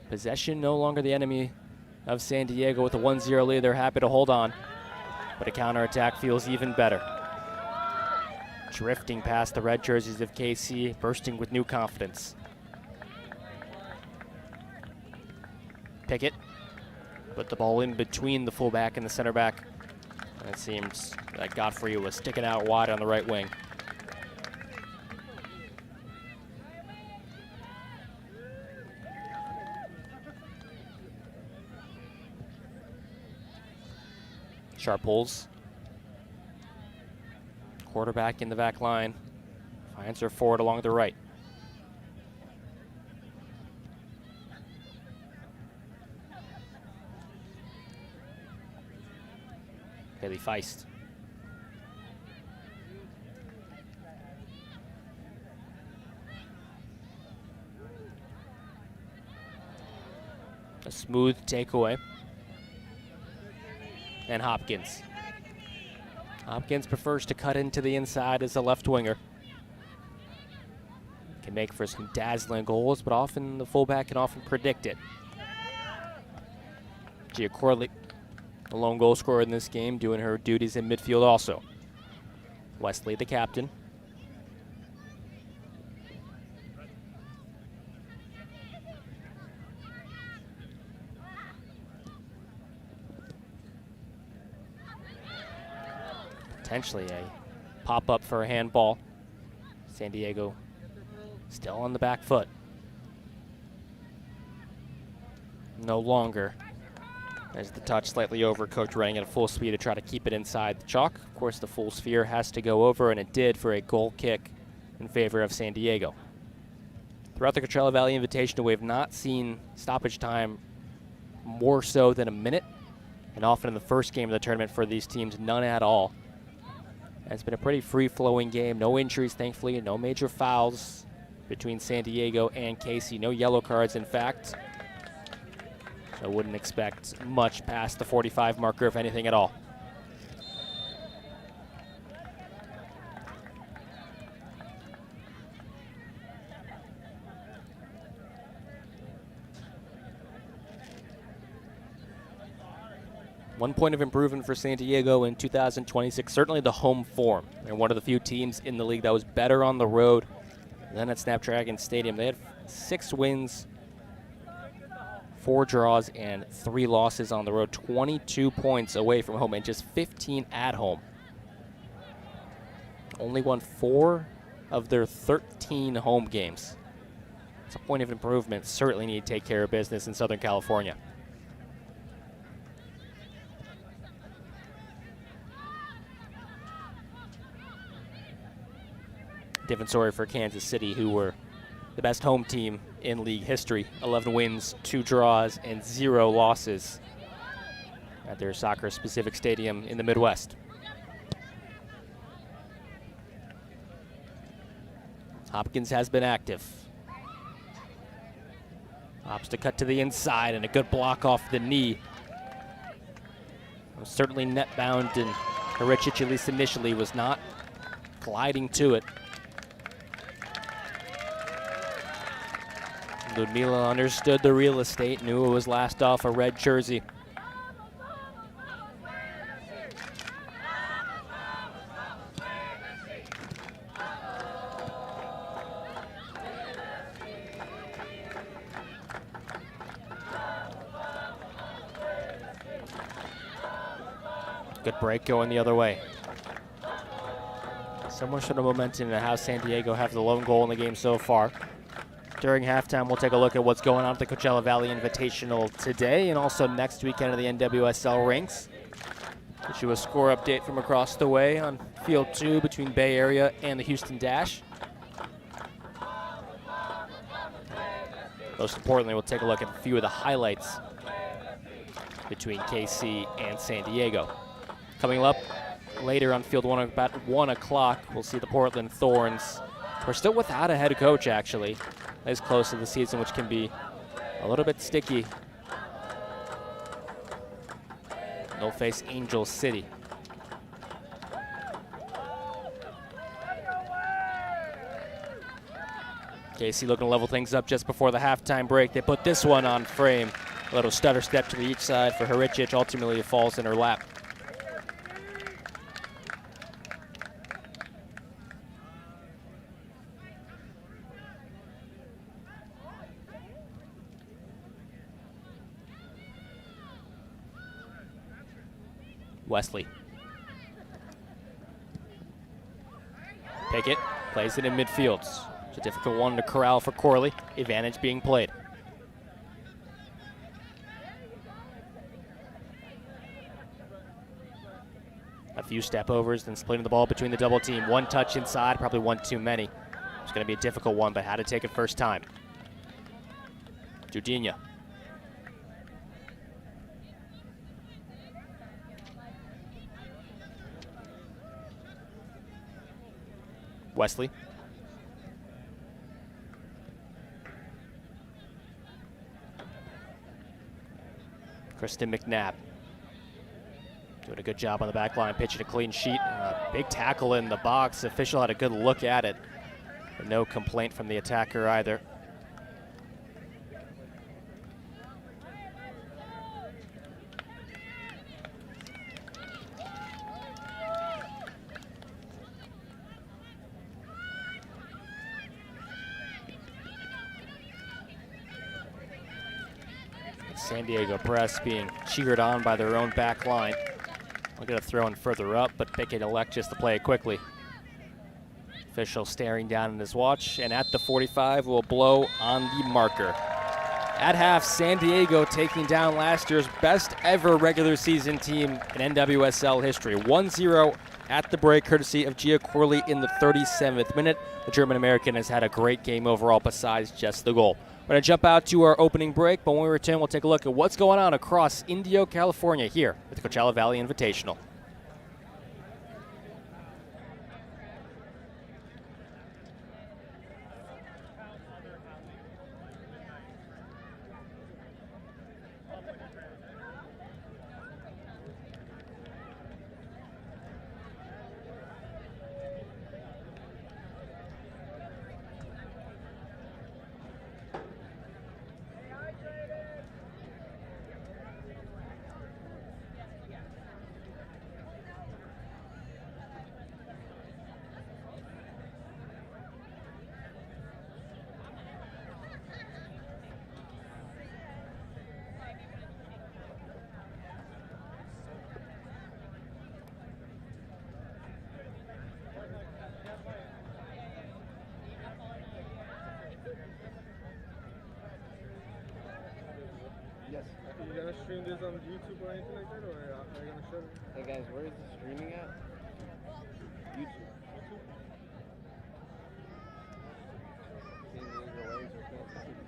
Possession no longer the enemy of San Diego with a 1-0 lead. They're happy to hold on, but a counterattack feels even better. Drifting past the red jerseys of KC, bursting with new confidence. Pickett put the ball in between the fullback and the center back. And it seems that Godfrey was sticking out wide on the right wing. Sharp pulls. Quarterback in the back line. Finds her forward along the right. Haley Feist. A smooth takeaway. And Hopkins. Hopkins prefers to cut into the inside as a left winger. Can make for some dazzling goals, but often the fullback can often predict it. Gia Corley, the lone goal scorer in this game, doing her duties in midfield also. Wesley, the captain. Potentially a pop-up for a handball. San Diego still on the back foot. No longer. As the touch slightly over, Coach running at full speed to try to keep it inside the chalk. Of course, the full sphere has to go over, and it did for a goal kick in favor of San Diego. Throughout the Coachella Valley Invitational, we have not seen stoppage time more so than a minute, and often in the first game of the tournament for these teams, none at all. It's been a pretty free-flowing game. No injuries, thankfully. No major fouls between San Diego and KC. No yellow cards, in fact. So I wouldn't expect much past the 45 marker, if anything at all. One point of improvement for San Diego in 2026, certainly the home form. They're one of the few teams in the league that was better on the road than at Snapdragon Stadium. They had 6 wins, 4 draws, and 3 losses on the road. 22 points away from home and just 15 at home. Only won 4 of their 13 home games. It's a point of improvement. Certainly need to take care of business in Southern California. Different story for Kansas City, who were the best home team in league history. 11 wins, 2 draws, and 0 losses at their soccer-specific stadium in the Midwest. Hopkins has been active. Opts to cut to the inside, and a good block off the knee. Was certainly net bound, and Karicic, at least initially, was not gliding to it. Ludmila understood the real estate, knew it was last off a red jersey. Good break going the other way. Similar sort of momentum to how San Diego have the lone goal in the game so far. During halftime, we'll take a look at what's going on at the Coachella Valley Invitational today and also next weekend of the NWSL Rinks. Get you a score update from across the way on Field 2 between Bay Area and the Houston Dash. Most importantly, we'll take a look at a few of the highlights between KC and San Diego. Coming up later on Field 1 about 1 o'clock, we'll see the Portland Thorns. We're still without a head coach, actually. As close to the season, which can be a little bit sticky. They'll face Angel City. KC looking to level things up just before the halftime break. They put this one on frame. A little stutter step to the each side for Haricic. Ultimately, it falls in her lap. Wesley. Pickett plays it in midfield. It's a difficult one to corral for Corley. Advantage being played. A few step overs, then splitting the ball between the double team. One touch inside, probably one too many. It's going to be a difficult one, but had to take it first time. Judinha. Wesley. Kristen McNabb. Doing a good job on the back line, pitching a clean sheet. Big tackle in the box. Official had a good look at it. But no complaint from the attacker either. San Diego press being cheered on by their own back line. We're going to throw in further up, but Pickett elects just to play it quickly. Official staring down at his watch, and at the 45 will blow on the marker. At half, San Diego taking down last year's best ever regular season team in NWSL history. 1-0 at the break, courtesy of Gia Corley in the 37th minute. The German-American has had a great game overall besides just the goal. We're going to jump out to our opening break, but when we return, we'll take a look at what's going on across Indio, California here at the Coachella Valley Invitational. Yes. Are you gonna stream this on YouTube or anything like that, or are you gonna show it? Hey guys, where is the streaming at? YouTube. San Diego Waves or Kansas City?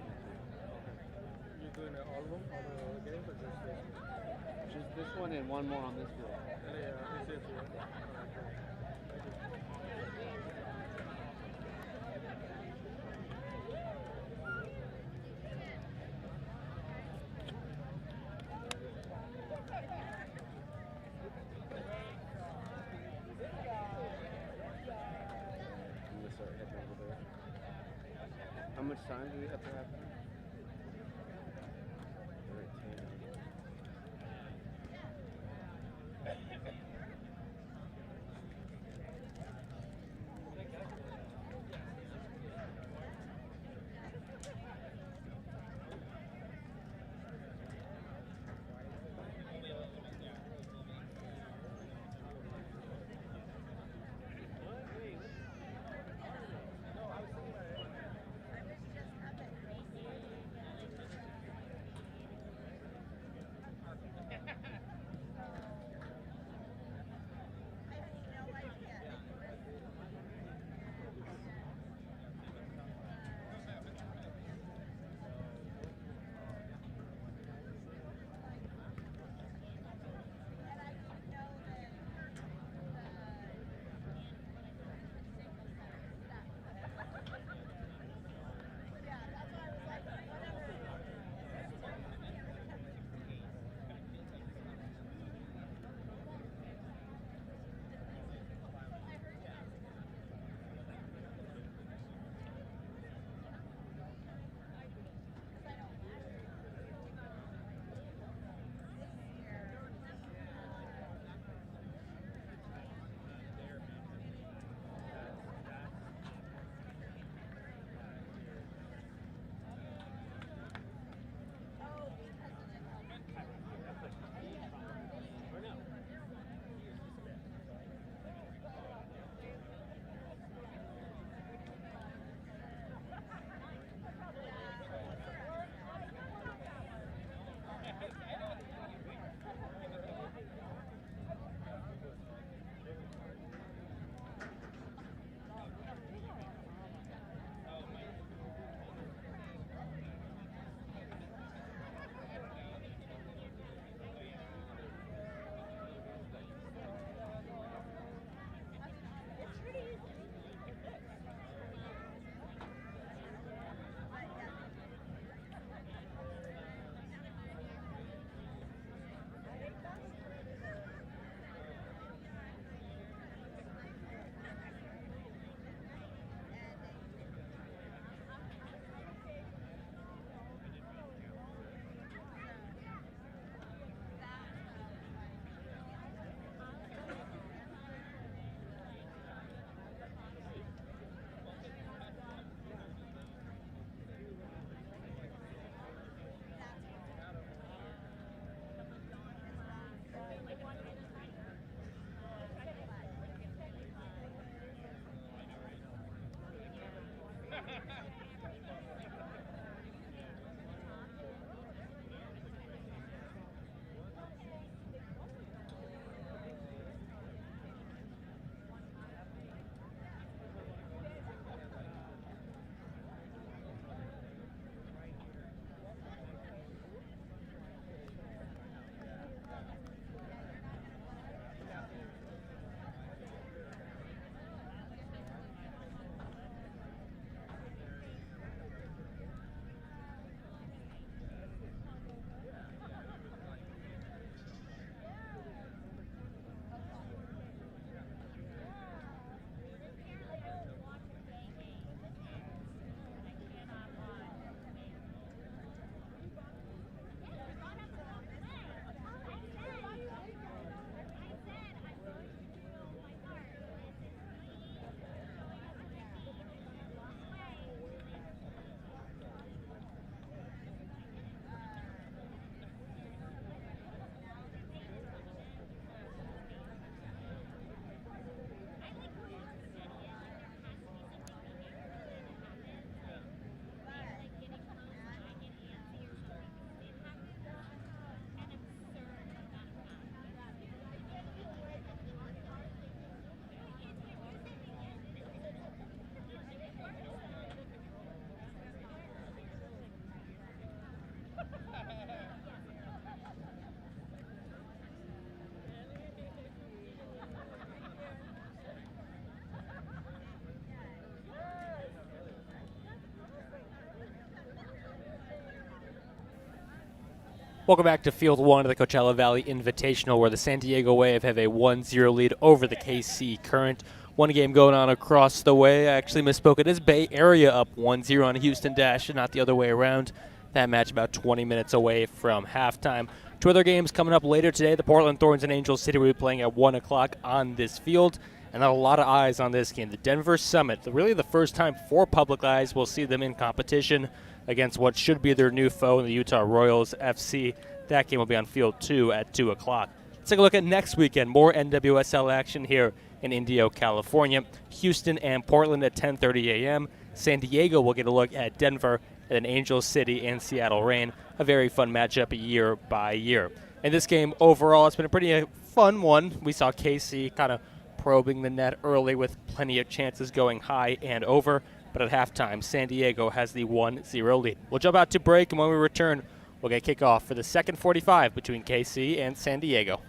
You doing all of them, all the games, or just this? Just this one and one more on this field. Yeah, it's it. How much time do we have to have? Welcome back to Field 1 of the Coachella Valley Invitational, where the San Diego Wave have a 1-0 lead over the KC Current. One game going on across the way. I actually misspoke. It is Bay Area up 1-0 on Houston Dash, and not the other way around. That match about 20 minutes away from halftime. Two other games coming up later today. The Portland Thorns and Angel City will be playing at 1 o'clock on this field. And a lot of eyes on this game. The Denver Summit, really the first time for public eyes will see them in competition against what should be their new foe in the Utah Royals FC. That game will be on Field 2 at 2 o'clock. Let's take a look at next weekend. More NWSL action here in Indio, California. Houston and Portland at 10:30 a.m. San Diego will get a look at Denver, and then Angel City and Seattle Reign. A very fun matchup year by year. In this game, overall, it's been a pretty fun one. We saw KC kind of probing the net early with plenty of chances going high and over. But at halftime, San Diego has the 1-0 lead. We'll jump out to break, and when we return, we'll get kickoff for the second 45 between KC and San Diego.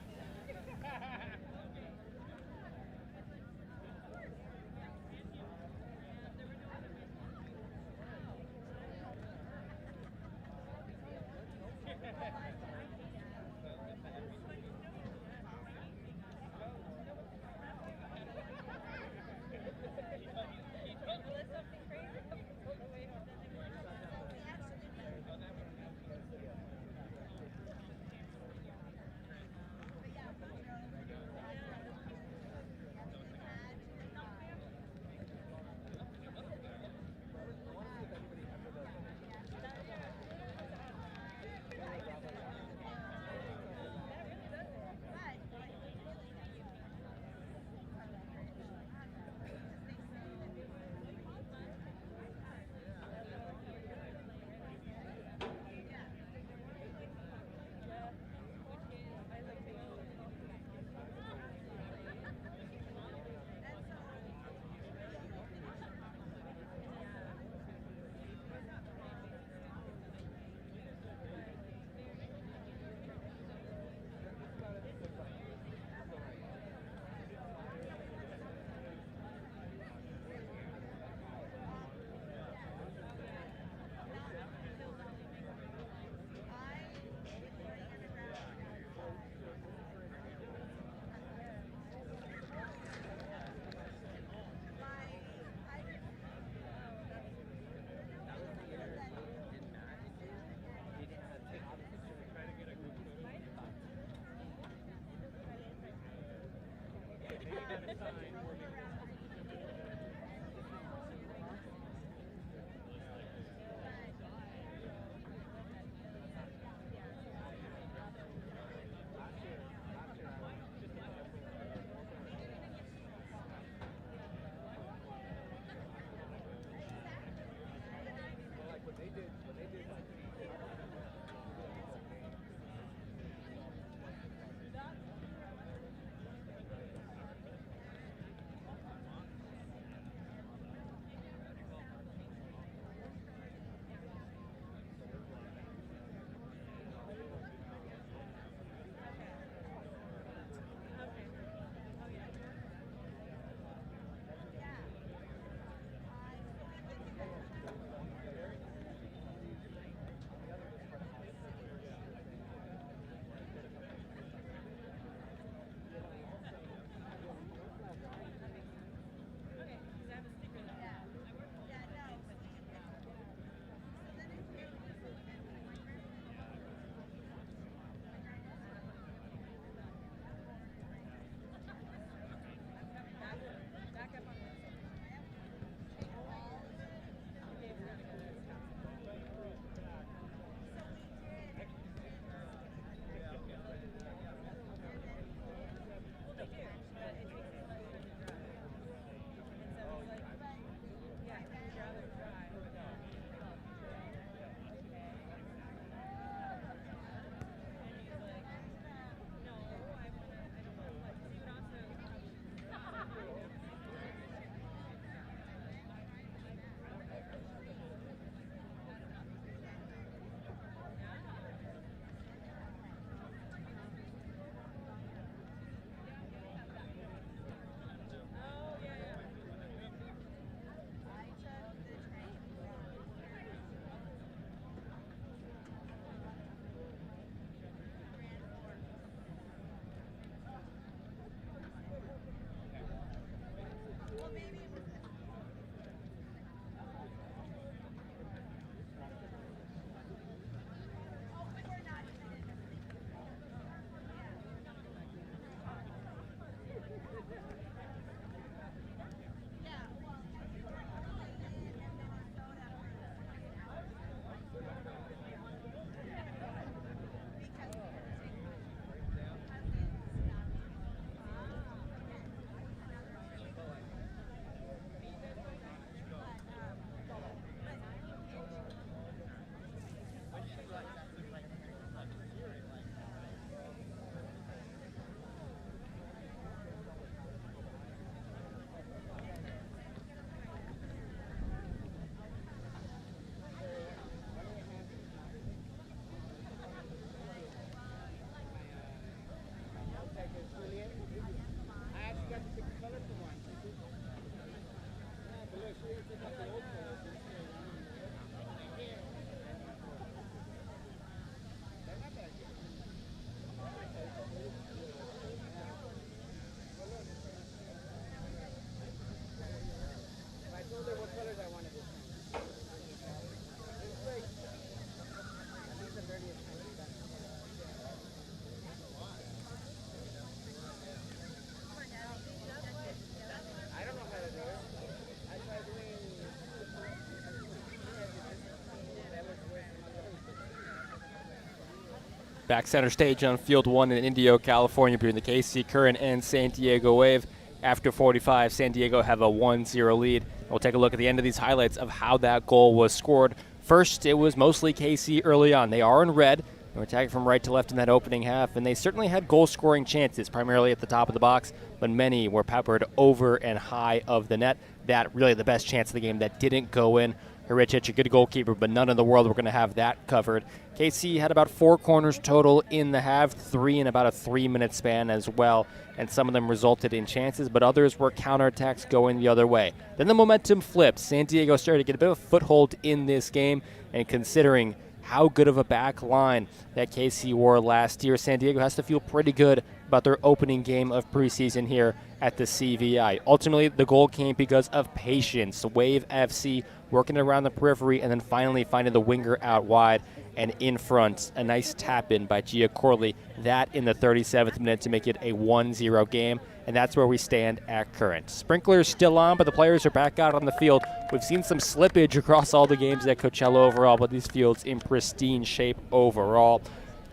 Back center stage on Field 1 in Indio, California, between the KC Current and San Diego Wave. After 45, San Diego have a 1-0 lead. We'll take a look at the end of these highlights of how that goal was scored. First, it was mostly KC early on. They are in red. They were attacking from right to left in that opening half, and they certainly had goal-scoring chances, primarily at the top of the box, but many were peppered over and high of the net. That really the best chance of the game that didn't go in. Harichich, a good goalkeeper, but none in the world were going to have that covered. KC had about 4 corners total in the half, 3 in about a 3-minute span as well, and some of them resulted in chances, but others were counterattacks going the other way. Then the momentum flipped. San Diego started to get a bit of a foothold in this game, and considering how good of a back line that KC wore last year, San Diego has to feel pretty good about their opening game of preseason here at the CVI. Ultimately, the goal came because of patience. Wave FC working around the periphery and then finally finding the winger out wide and in front. A nice tap-in by Gia Corley. That in the 37th minute to make it a 1-0 game, and that's where we stand at current. Sprinklers still on, but the players are back out on the field. We've seen some slippage across all the games at Coachella overall, but these fields in pristine shape overall.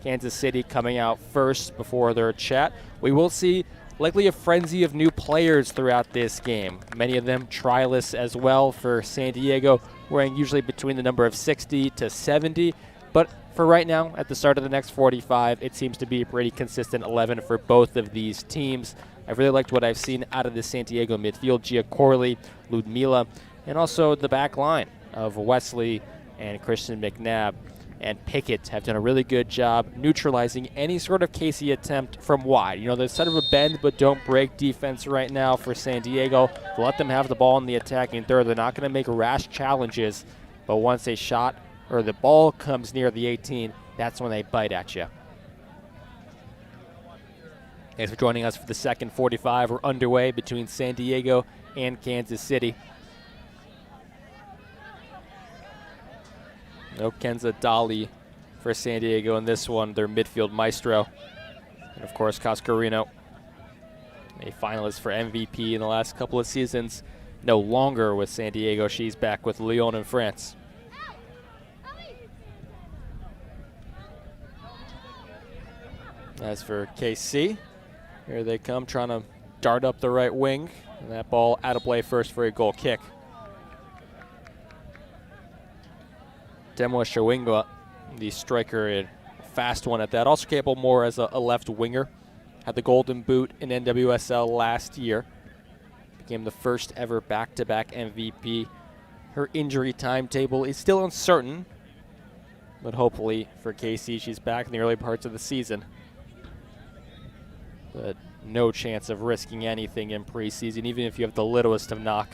Kansas City coming out first before their chat. We will see likely a frenzy of new players throughout this game. Many of them trialists as well for San Diego, wearing usually between the number of 60 to 70. But for right now, at the start of the next 45, it seems to be a pretty consistent 11 for both of these teams. I've really liked what I've seen out of the San Diego midfield. Gia Corley, Ludmila, and also the back line of Wesley and Christian McNabb and Pickett have done a really good job neutralizing any sort of KC attempt from wide. You know, there's sort of a bend but don't break defense right now for San Diego. Let them have the ball in the attacking third. They're not going to make rash challenges, but once a shot or the ball comes near the 18, that's when they bite at you. Thanks for joining us for the second 45. We're underway between San Diego and Kansas City. No Kenza Dali for San Diego in this one, their midfield maestro. And of course, Cascarino, a finalist for MVP in the last couple of seasons. No longer with San Diego. She's back with Lyon in France. As for KC, here they come trying to dart up the right wing. And that ball out of play first for a goal kick. Demwa Shawingwa, the striker, a fast one at that. Also capable more as a left winger. Had the golden boot in NWSL last year. Became the first ever back-to-back MVP. Her injury timetable is still uncertain, but hopefully for KC she's back in the early parts of the season. But no chance of risking anything in preseason, even if you have the littlest of knock.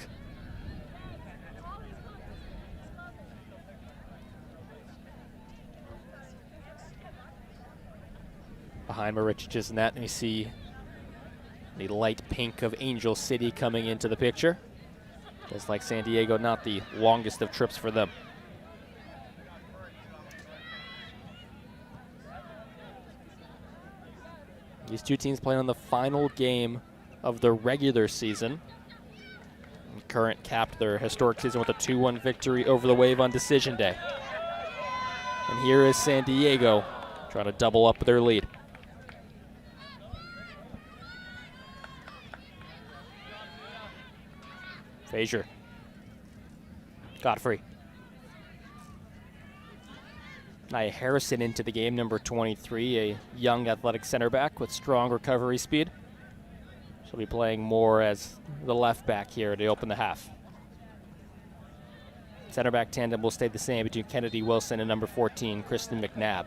Behind Marichich's net, we see the light pink of Angel City coming into the picture. Just like San Diego, not the longest of trips for them. These two teams playing on the final game of the regular season. And Current capped their historic season with a 2-1 victory over the Wave on decision day. And here is San Diego trying to double up their lead. Frazier. Godfrey. Nia Harrison into the game, number 23, a young athletic center back with strong recovery speed. She'll be playing more as the left back here to open the half. Center back tandem will stay the same between Kennedy Wilson and number 14, Kristen McNabb.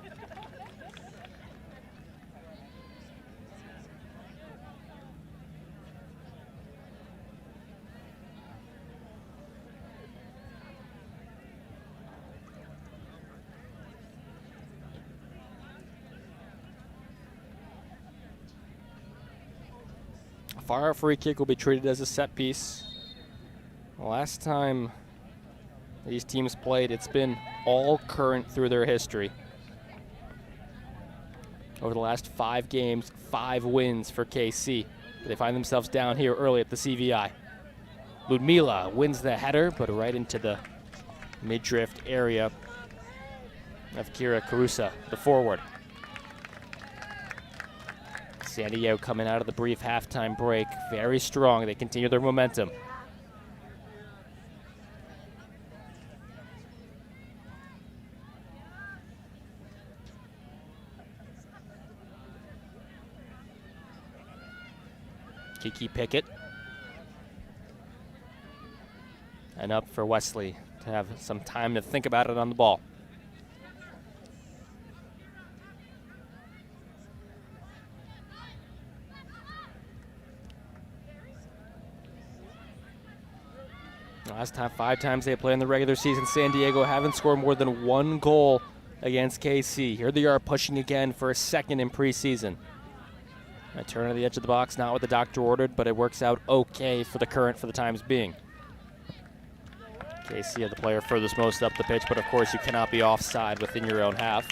Far free kick will be treated as a set piece. Last time these teams played, it's been all Current through their history. Over the last 5 games, 5 wins for KC. They find themselves down here early at the CVI. Ludmila wins the header, but right into the midriff area of Kira Carusa, the forward. San Diego coming out of the brief halftime break very strong. They continue their momentum. Kiki Pickett. And up for Wesley to have some time to think about it on the ball. Last time, 5 times they played in the regular season, San Diego haven't scored more than 1 goal against KC. Here they are pushing again for a second in preseason. A turn to the edge of the box, not what the doctor ordered, but it works out okay for the Current for the times being. KC had the player furthest most up the pitch, but of course you cannot be offside within your own half.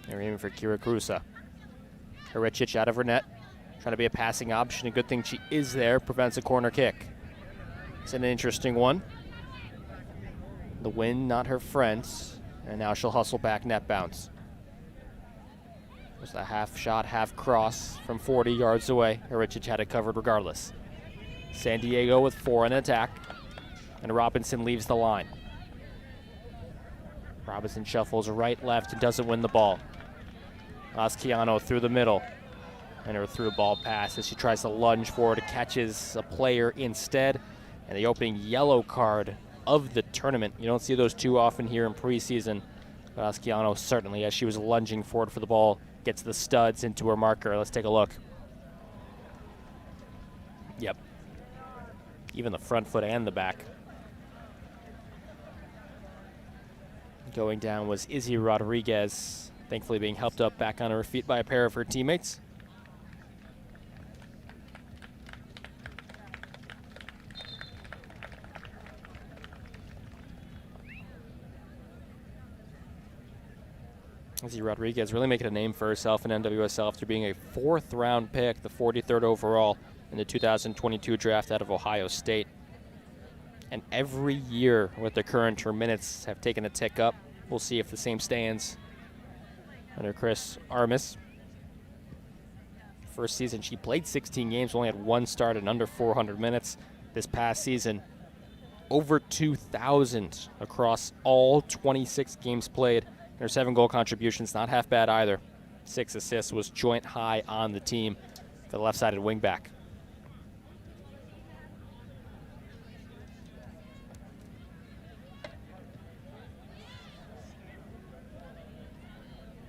They're aiming for Kira Cruza. Hericic out of her net. Trying to be a passing option. A good thing she is there. Prevents a corner kick. It's an interesting one. The wind, not her friend. And now she'll hustle back net bounce. There's a half shot, half cross from 40 yards away. Hericic had it covered regardless. San Diego with 4 in attack. And Robinson leaves the line. Robinson shuffles right, left, and doesn't win the ball. Asciano through the middle. And her through ball pass as she tries to lunge forward. It catches a player instead. And the opening yellow card of the tournament. You don't see those too often here in preseason. But Asciano certainly, as she was lunging forward for the ball, gets the studs into her marker. Let's take a look. Yep. Even the front foot and the back. Going down was Izzy Rodriguez, thankfully being helped up back on her feet by a pair of her teammates. Izzy Rodriguez really making a name for herself in NWSL after being a 4th round pick, the 43rd overall in the 2022 draft out of Ohio State. And every year with the Current, her minutes have taken a tick up. We'll see if the same stands under Chris Armas. First season, she played 16 games, only had 1 start and under 400 minutes. This past season, over 2,000 across all 26 games played. Her 7 goal contributions, not half bad either. 6 assists, was joint high on the team for the left-sided wingback.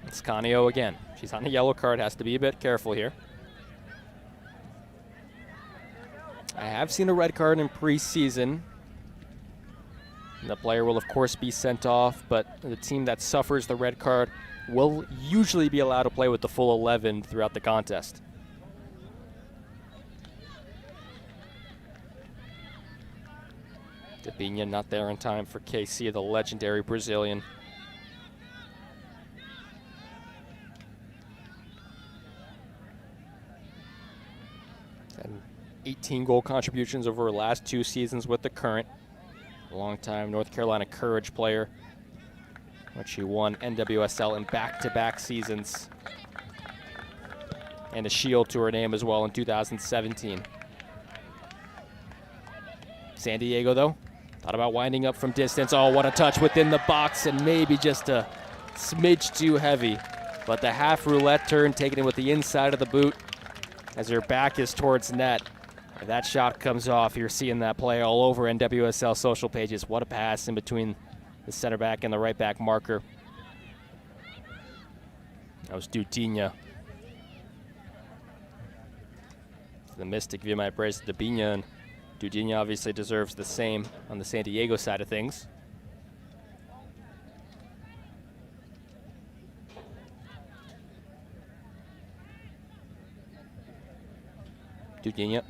Ascanio again. She's on a yellow card, has to be a bit careful here. I have seen a red card in preseason. The player will, of course, be sent off, but the team that suffers the red card will usually be allowed to play with the full 11 throughout the contest. Debinha not there in time for KC, the legendary Brazilian. And 18 goal contributions over her last 2 seasons with the Current. A long-time North Carolina Courage player, which she won NWSL in back-to-back seasons. And a shield to her name as well in 2017. San Diego, though, thought about winding up from distance. Oh, what a touch within the box, and maybe just a smidge too heavy. But the half roulette turn, taking it with the inside of the boot as her back is towards net. If that shot comes off, you're seeing that play all over NWSL social pages. What a pass in between the center back and the right back marker. That was Dudinha. The Mystic view might praise Debinha, and Dudinha obviously deserves the same on the San Diego side of things. Dudinha,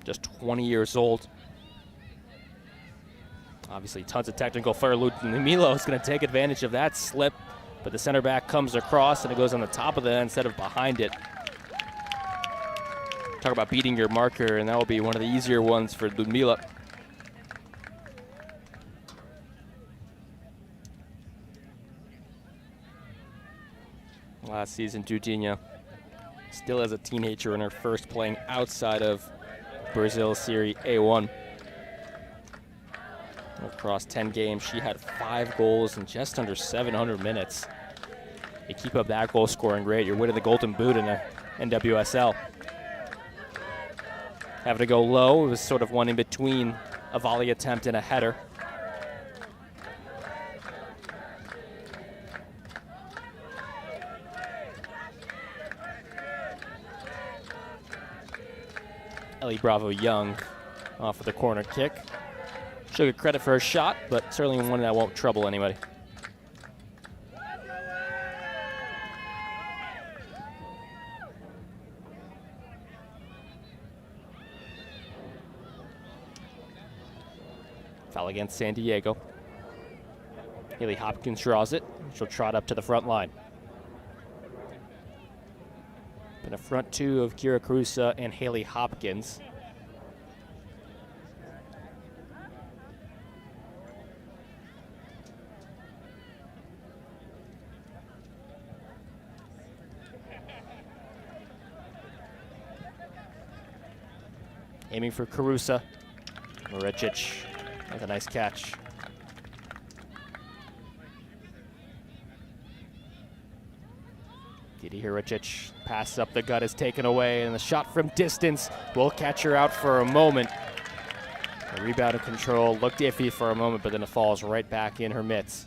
just 20 years old. Obviously, tons of technical flair. Milo is going to take advantage of that slip, but the center back comes across and it goes on the top of the net instead of behind it. Talk about beating your marker, and that will be one of the easier ones for Ludmila. last season. Dudinha still as a teenager in her first playing outside of Brazil Serie A1. Across 10 games, she had 5 goals in just under 700 minutes. You keep up that goal scoring rate, you're winning the Golden Boot in the NWSL. Having to go low, it was sort of one in between a volley attempt and a header. Ellie Bravo Young off of the corner kick. She'll get credit for her shot, but certainly one that won't trouble anybody. Foul against San Diego. Haley Hopkins draws it. She'll trot up to the front line. Been a front two of Kira Carusa and Haley Hopkins. Aiming for Carusa. Maricic with a nice catch. Didi Hiricic, pass up the gut is taken away, and the shot from distance will catch her out for a moment. The rebound and control looked iffy for a moment, but then it falls right back in her mitts.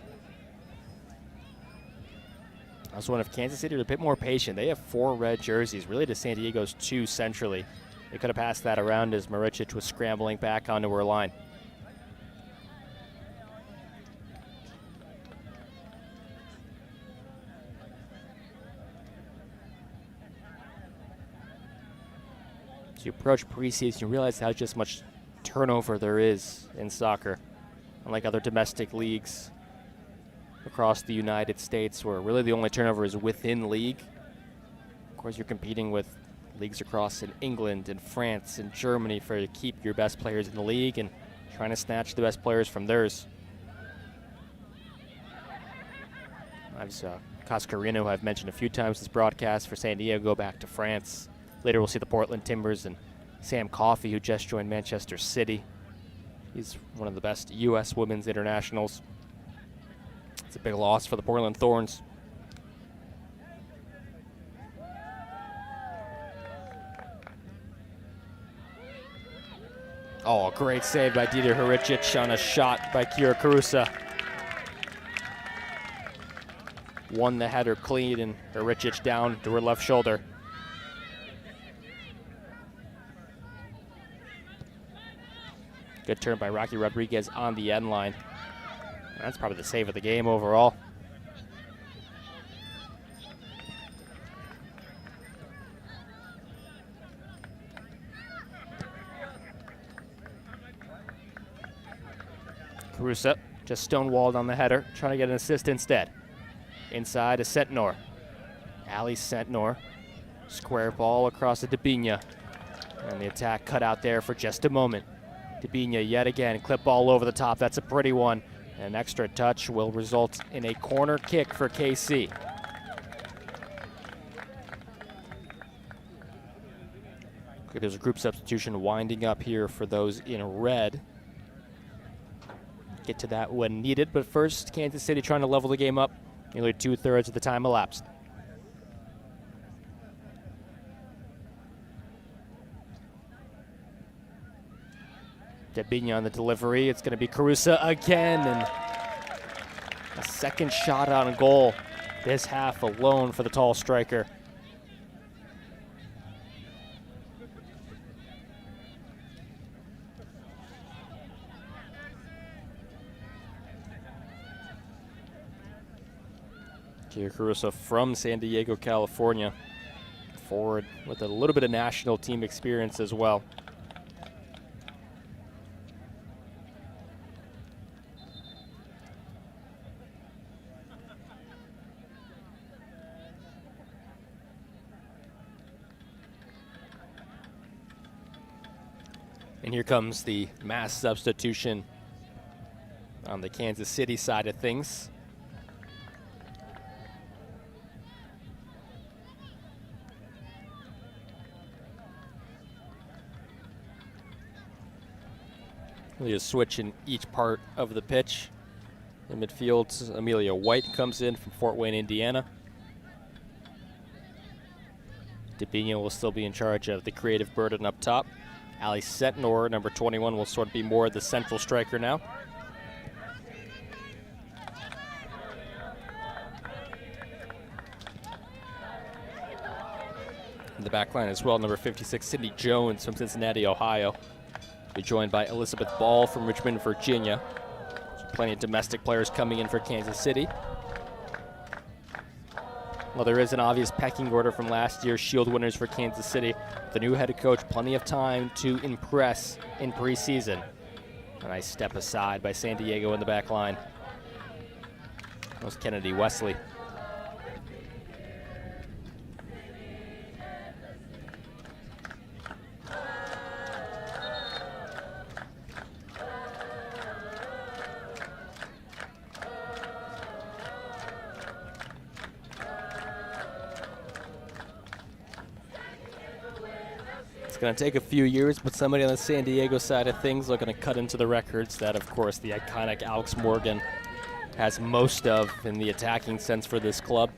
I was one of Kansas City are a bit more patient. They have 4 red jerseys, really to San Diego's 2 centrally. They could have passed that around as Maricic was scrambling back onto her line. As you approach preseason, you realize how just much turnover there is in soccer. Unlike other domestic leagues across the United States, where really the only turnover is within league. Of course, you're competing with leagues across in England and France and Germany for you to keep your best players in the league and trying to snatch the best players from theirs. Cascarino, who I've mentioned a few times this broadcast for San Diego, go back to France. Later we'll see the Portland Timbers and Sam Coffey, who just joined Manchester City. He's one of the best U.S. women's internationals. It's a big loss for the Portland Thorns. Oh, a great save by Didi Hiricic on a shot by Kira Carusa. Won the header clean, and Hiricic down to her left shoulder. Good turn by Rocky Rodriguez on the end line. That's probably the save of the game overall. Carusa just stonewalled on the header, trying to get an assist instead. Inside to Sentnor. Ali Sentnor. Square ball across to Dubinha. And the attack cut out there for just a moment. Dubinha yet again, clip ball over the top. That's a pretty one. And an extra touch will result in a corner kick for KC. Okay, there's a group substitution winding up here for those in red. Get to that when needed, but first, Kansas City trying to level the game up. Nearly 2/3 of the time elapsed. Dubinha on the delivery. It's going to be Carusa again, and a second shot on goal this half alone for the tall striker. Kira Carusa from San Diego, California. Forward with a little bit of national team experience as well. And here comes the mass substitution on the Kansas City side of things. Really a switch in each part of the pitch. In midfield, Amelia White comes in from Fort Wayne, Indiana. DeBino will still be in charge of the creative burden up top. Ali Setnor, number 21, will sort of be more the central striker now. In the back line as well, number 56, Cindy Jones from Cincinnati, Ohio. Be joined by Elizabeth Ball from Richmond, Virginia. Plenty of domestic players coming in for Kansas City. Well, there is an obvious pecking order from last year's Shield winners for Kansas City. The new head coach, plenty of time to impress in preseason. A nice step aside by San Diego in the back line. That was Kennedy Wesley. Going to take a few years, but somebody on the San Diego side of things looking to cut into the records that, of course, the iconic Alex Morgan has most of in the attacking sense for this club.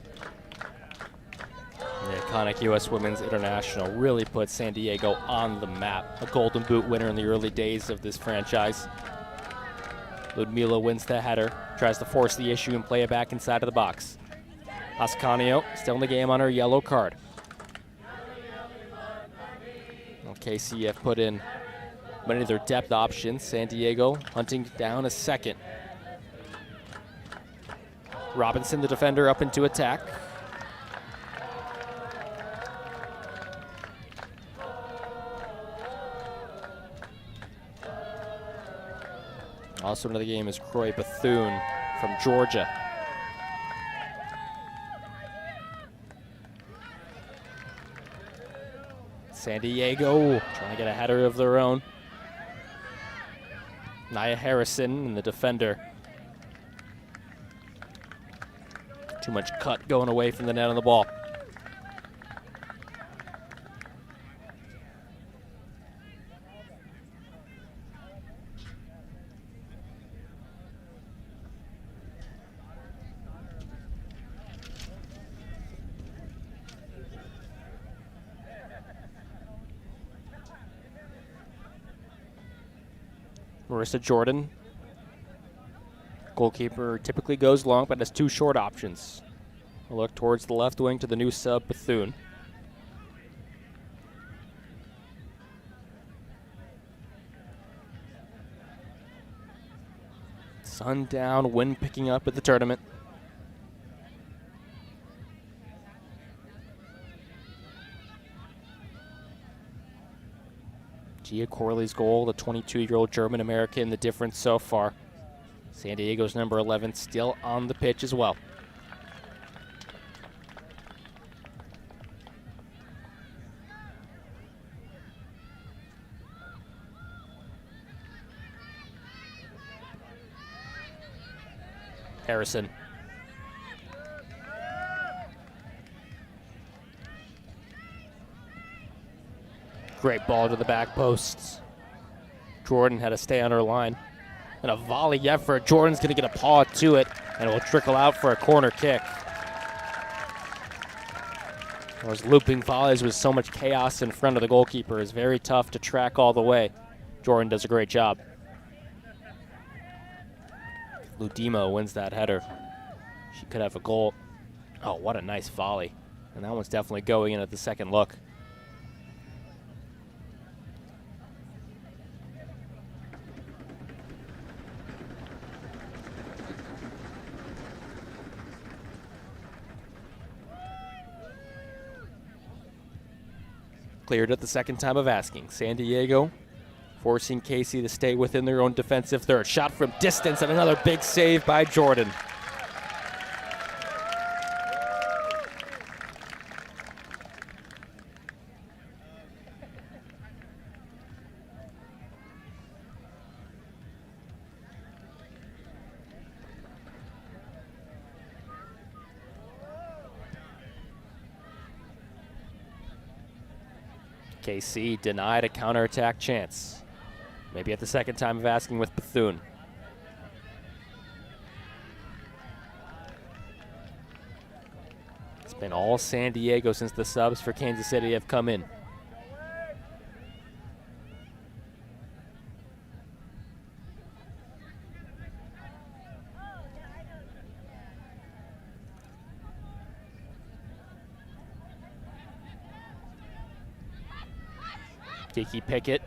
The iconic U.S. Women's International really put San Diego on the map. A Golden Boot winner in the early days of this franchise. Ludmila wins the header, tries to force the issue and play it back inside of the box. Ascanio still in the game on her yellow card. KCF put in many of their depth options. San Diego hunting down a second. Robinson, the defender, up into attack. Also into the game is Croy Bethune from Georgia. San Diego trying to get a header of their own. Nia Harrison and the defender. Too much cut going away from the net on the ball. Marissa Jordan, goalkeeper, typically goes long but has two short options. A look towards the left wing to the new sub, Bethune. Sun down, wind picking up at the tournament. Gia Corley's goal, the 22-year-old German-American, the difference so far. San Diego's number 11 still on the pitch as well. Harrison. Great ball to the back posts. Jordan had to stay on her line. And a volley effort. Jordan's going to get a paw to it, and it will trickle out for a corner kick. Those looping volleys with so much chaos in front of the goalkeeper is very tough to track all the way. Jordan does a great job. Ludimo wins that header. She could have a goal. Oh, what a nice volley. And that one's definitely going in at the second look. Cleared at the second time of asking. San Diego forcing Casey to stay within their own defensive third. Shot from distance and another big save by Jordan. KC denied a counterattack chance. Maybe at the second time of asking with Bethune. It's been all San Diego since the subs for Kansas City have come in. Kiki Pickett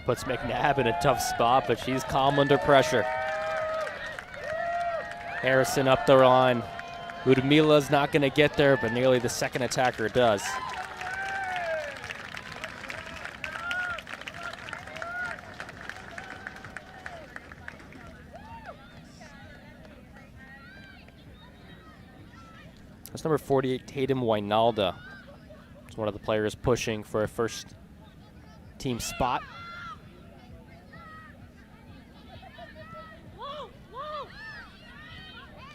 puts McNabb in a tough spot, but she's calm under pressure. Harrison up the line. Ludmila's not going to get there, but nearly the second attacker does. That's number 48, Tatum Wijnalda. It's one of the players pushing for a first team spot.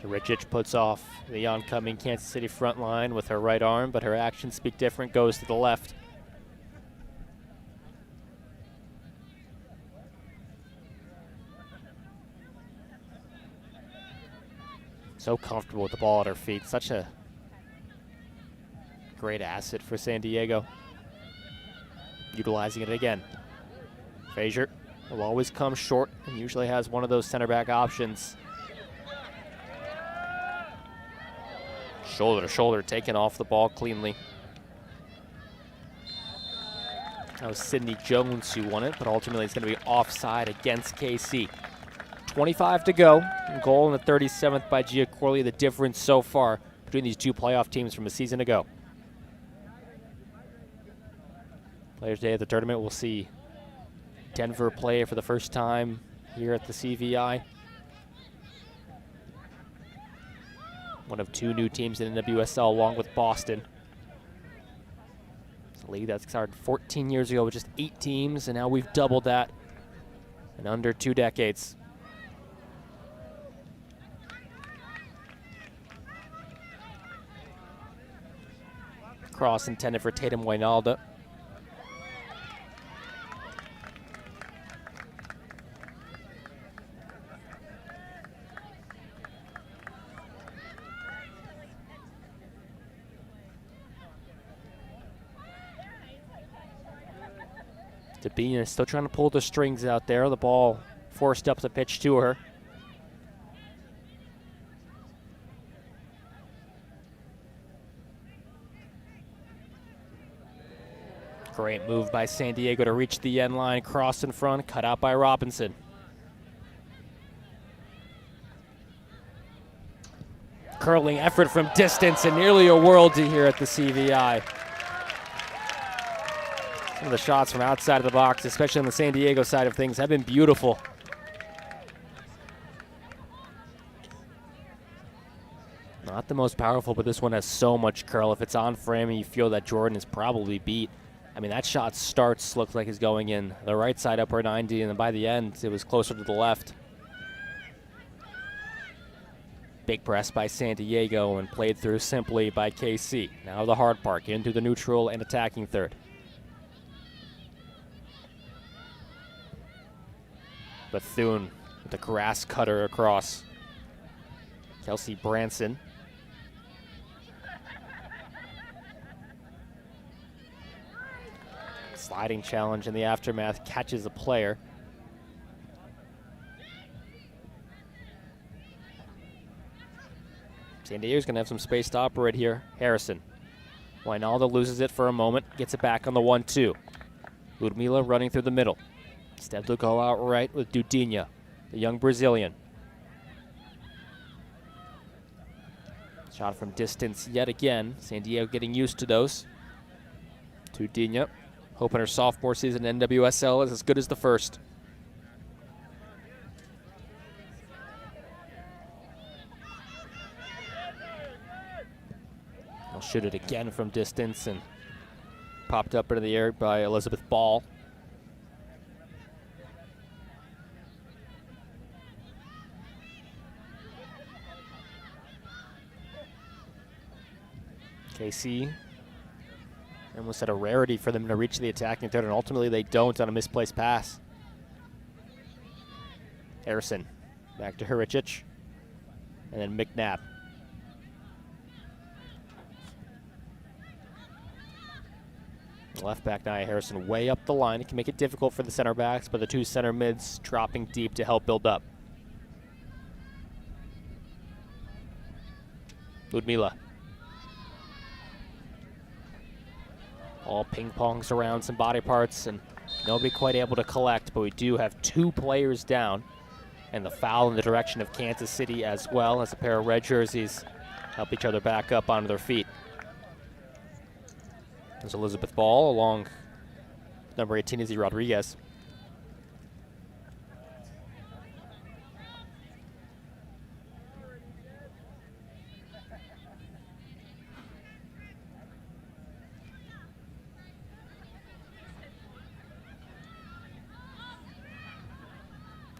Richich puts off the oncoming Kansas City front line with her right arm, but her actions speak different, goes to the left. So comfortable with the ball at her feet. Such a great asset for San Diego. Utilizing it again. Frazier will always come short and usually has one of those center back options. Shoulder to shoulder, taken off the ball cleanly. That was Sydney Jones who won it, but ultimately it's going to be offside against KC. 25 to go. Goal in the 37th by Gia Corley. The difference so far between these two playoff teams from a season ago. Players' Day of the tournament, we'll see Denver play for the first time here at the CVI. One of two new teams in NWSL along with Boston. It's a league that started 14 years ago with just 8 teams, and now we've doubled that in under 2 decades. Cross intended for Tatum Wijnalda. Dabina still trying to pull the strings out there. The ball forced up the pitch to her. Great move by San Diego to reach the end line. Cross in front, cut out by Robinson. Curling effort from distance and nearly a worldie here at the CVI. Some of the shots from outside of the box, especially on the San Diego side of things, have been beautiful. Not the most powerful, but this one has so much curl. If it's on frame and you feel that Jordan is probably beat, I mean, that shot looks like it's going in the right side upper 90, and then by the end, it was closer to the left. Big press by San Diego and played through simply by KC. Now the hard part, into the neutral and attacking third. Bethune with the grass cutter across. Kelsey Branson. Sliding challenge in the aftermath, catches a player. San Diego's gonna have some space to operate here. Harrison. Wijnalda loses it for a moment, gets it back on the 1-2. Ludmila running through the middle. Instead to go out right with Dudinha, the young Brazilian. Shot from distance yet again. San Diego getting used to those. Dudinha, hoping her sophomore season in NWSL is as good as the first. I'll shoot it again from distance and popped up into the air by Elizabeth Ball. KC, almost at a rarity for them to reach the attacking third, and ultimately they don't on a misplaced pass. Harrison back to Huricic. And then McNabb. Left back Nia Harrison way up the line. It can make it difficult for the center backs, but the two center mids dropping deep to help build up. Ludmila. All ping-pongs around some body parts, and nobody quite able to collect, but we do have 2 players down. And the foul in the direction of Kansas City as well, as a pair of red jerseys help each other back up onto their feet. There's Elizabeth Ball along number 18, Izzy Rodriguez.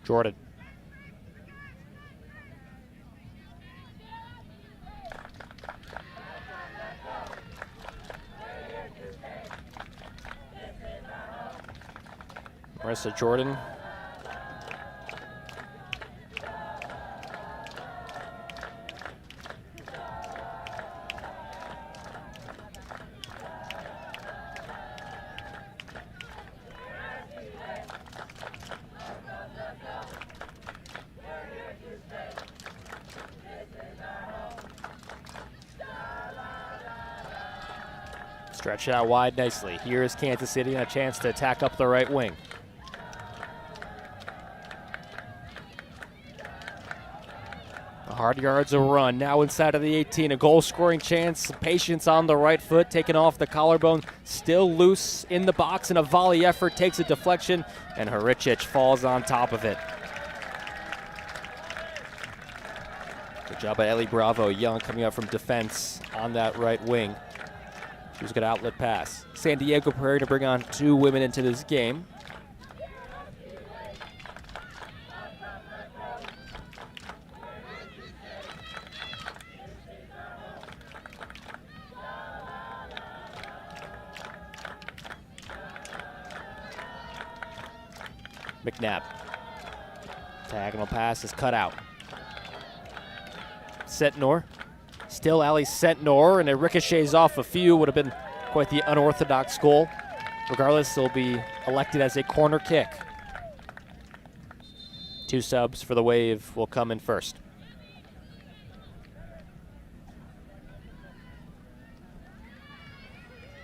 Jordan. Marissa Jordan. Stretch it out wide nicely. Here is Kansas City and a chance to attack up the right wing. A hard yards a run. Now inside of the 18, a goal-scoring chance. Patience on the right foot, taken off the collarbone. Still loose in the box, and a volley effort takes a deflection, and Huricic falls on top of it. Good job by Ellie Bravo Young coming up from defense on that right wing. She was a good outlet pass. San Diego preparing to bring on 2 women into this game. McNabb. Diagonal pass is cut out. Sentnor. Still Ali Sentnor, and it ricochets off a few. Would have been quite the unorthodox goal. Regardless, it'll be elected as a corner kick. 2 subs for the Wave will come in first.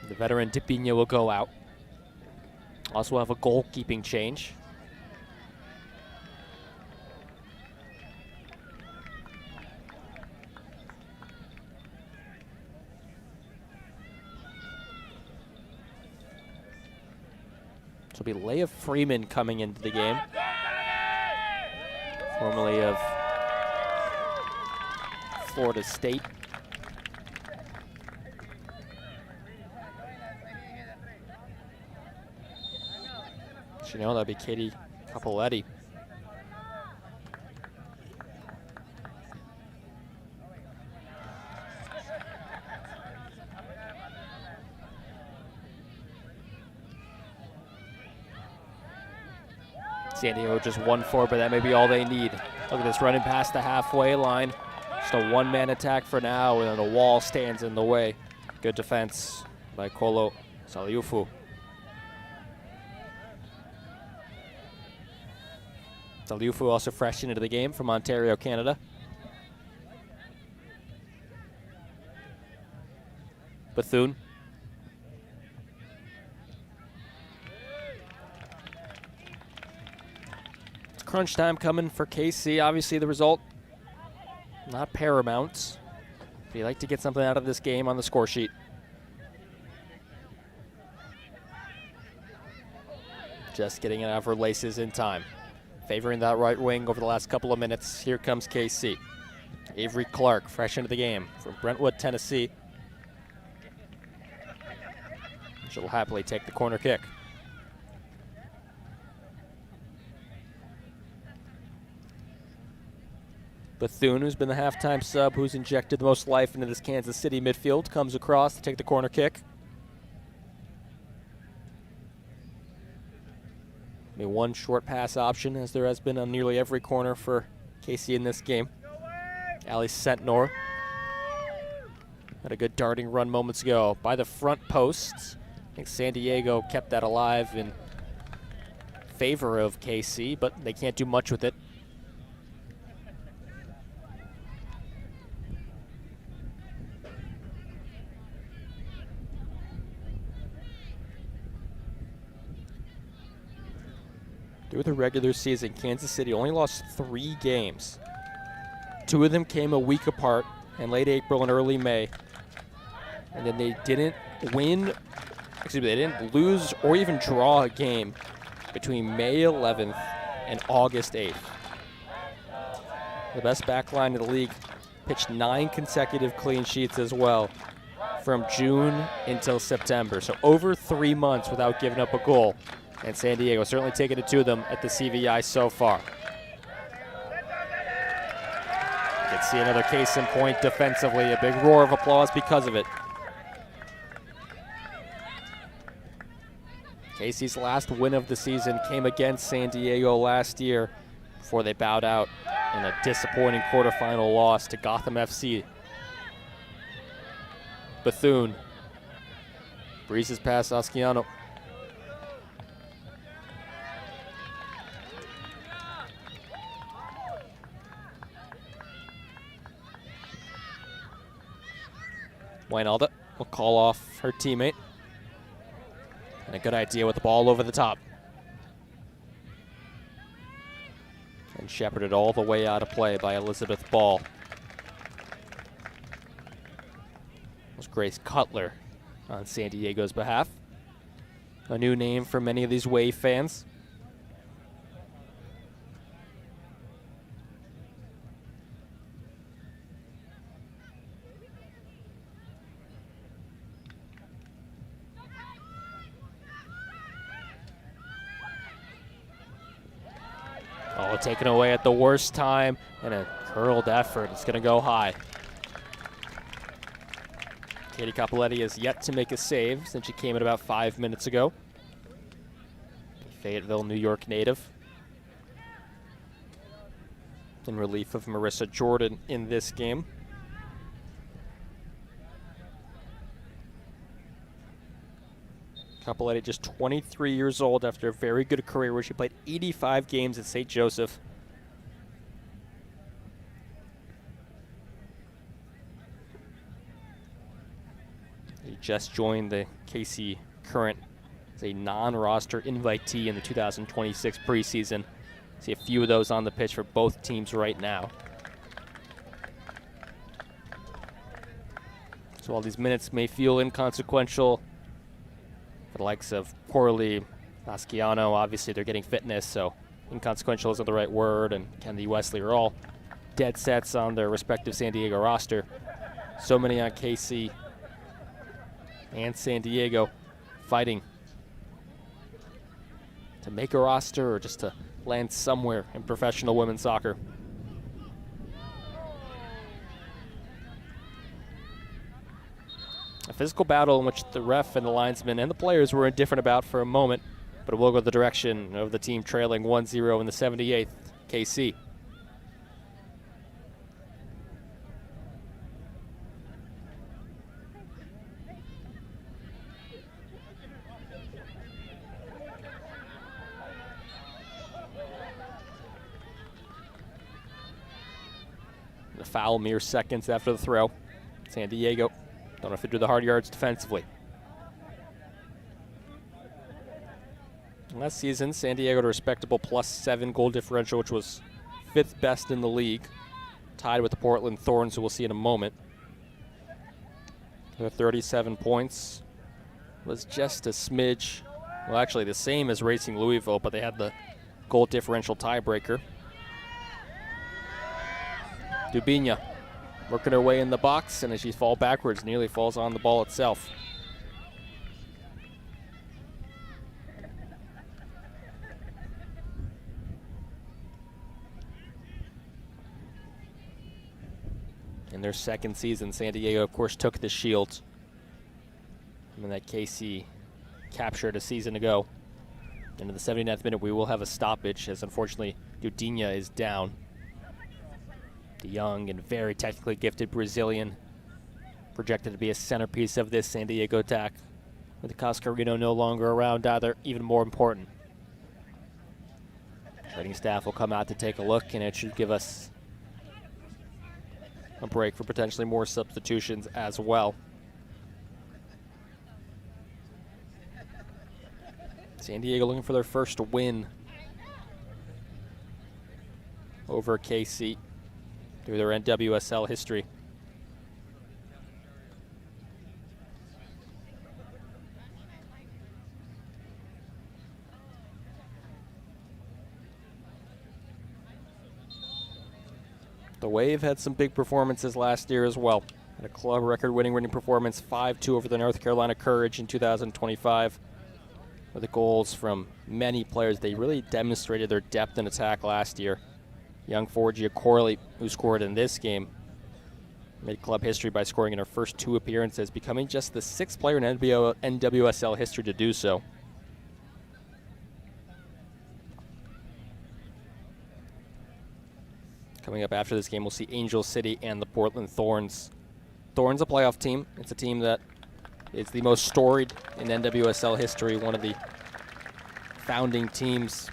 The veteran Tipinha will go out. Also have a goalkeeping change. So it'll be Leia Freeman coming into the game, formerly of Florida State. You know, that'd be Katie Capoletti. San Diego just 1-4, but that may be all they need. Look at this, running past the halfway line. Just a 1-man attack for now, and then a wall stands in the way. Good defense by Kolo Saliufu. Saliufu also fresh into the game from Ontario, Canada. Bethune. Crunch time coming for KC. Obviously the result not paramount. But you like to get something out of this game on the score sheet. Just getting it out of her laces in time. Favoring that right wing over the last couple of minutes. Here comes KC. Avery Clark, fresh into the game from Brentwood, Tennessee. She'll happily take the corner kick. Bethune, who's been the halftime sub, who's injected the most life into this Kansas City midfield, comes across to take the corner kick. I mean, one short pass option, as there has been on nearly every corner for KC in this game. Ali Sentnor had a good darting run moments ago by the front posts. I think San Diego kept that alive in favor of KC, but they can't do much with it. Through the regular season, Kansas City only lost 3 games. 2 of them came a week apart in late April and early May. And then they didn't they didn't lose or even draw a game between May 11th and August 8th. The best back line in the league pitched 9 consecutive clean sheets as well from June until September. So over 3 months without giving up a goal. And San Diego certainly taking it to them at the CVI so far. You can see another case in point defensively. A big roar of applause because of it. KC's last win of the season came against San Diego last year before they bowed out in a disappointing quarterfinal loss to Gotham FC. Bethune breezes past Asciano. Wijnalda will call off her teammate. And a good idea with the ball over the top. And shepherded all the way out of play by Elizabeth Ball. It was Grace Cutler on San Diego's behalf. A new name for many of these Wave fans. Oh, taken away at the worst time, and a curled effort. It's going to go high. Katie Capoletti has yet to make a save since she came in about 5 minutes ago. Fayetteville, New York native. In relief of Marissa Jordan in this game. Capoletti just 23 years old after a very good career where she played 85 games at St. Joseph. He just joined the KC Current as a non-roster invitee in the 2026 preseason. See a few of those on the pitch for both teams right now. So while these minutes may feel inconsequential, for the likes of Corley, Asciano, obviously they're getting fitness, so inconsequential isn't the right word, and Kennedy Wesley are all dead sets on their respective San Diego roster. So many on KC and San Diego fighting to make a roster or just to land somewhere in professional women's soccer. A physical battle in which the ref and the linesman and the players were indifferent about for a moment, but it will go the direction of the team trailing 1-0 in the 78th, KC. The foul mere seconds after the throw. San Diego don't have to do the hard yards defensively. Last season, San Diego had a respectable +7 goal differential, which was 5th best in the league, tied with the Portland Thorns, who we'll see in a moment. Their 37 points was just a smidge, well, actually the same as Racing Louisville, but they had the goal differential tiebreaker. Dubinha working her way in the box, and as she falls backwards, nearly falls on the ball itself. In their second season, San Diego, of course, took the Shield, and that KC captured a season ago. Into the 79th minute, we will have a stoppage as unfortunately Dudinha is down. The young and very technically gifted Brazilian, projected to be a centerpiece of this San Diego attack. With Cascarino no longer around either, even more important. Training staff will come out to take a look, and it should give us a break for potentially more substitutions as well. San Diego looking for their first win over KC through their NWSL history. The Wave had some big performances last year as well. Had a club record winning performance 5-2 over the North Carolina Courage in 2025. With the goals from many players, they really demonstrated their depth in attack last year. Young forward Gia Corley, who scored in this game, made club history by scoring in her first 2 appearances, becoming just the 6th player in NWSL history to do so. Coming up after this game, we'll see Angel City and the Portland Thorns. Thorns, a playoff team. It's a team that is the most storied in NWSL history, one of the founding teams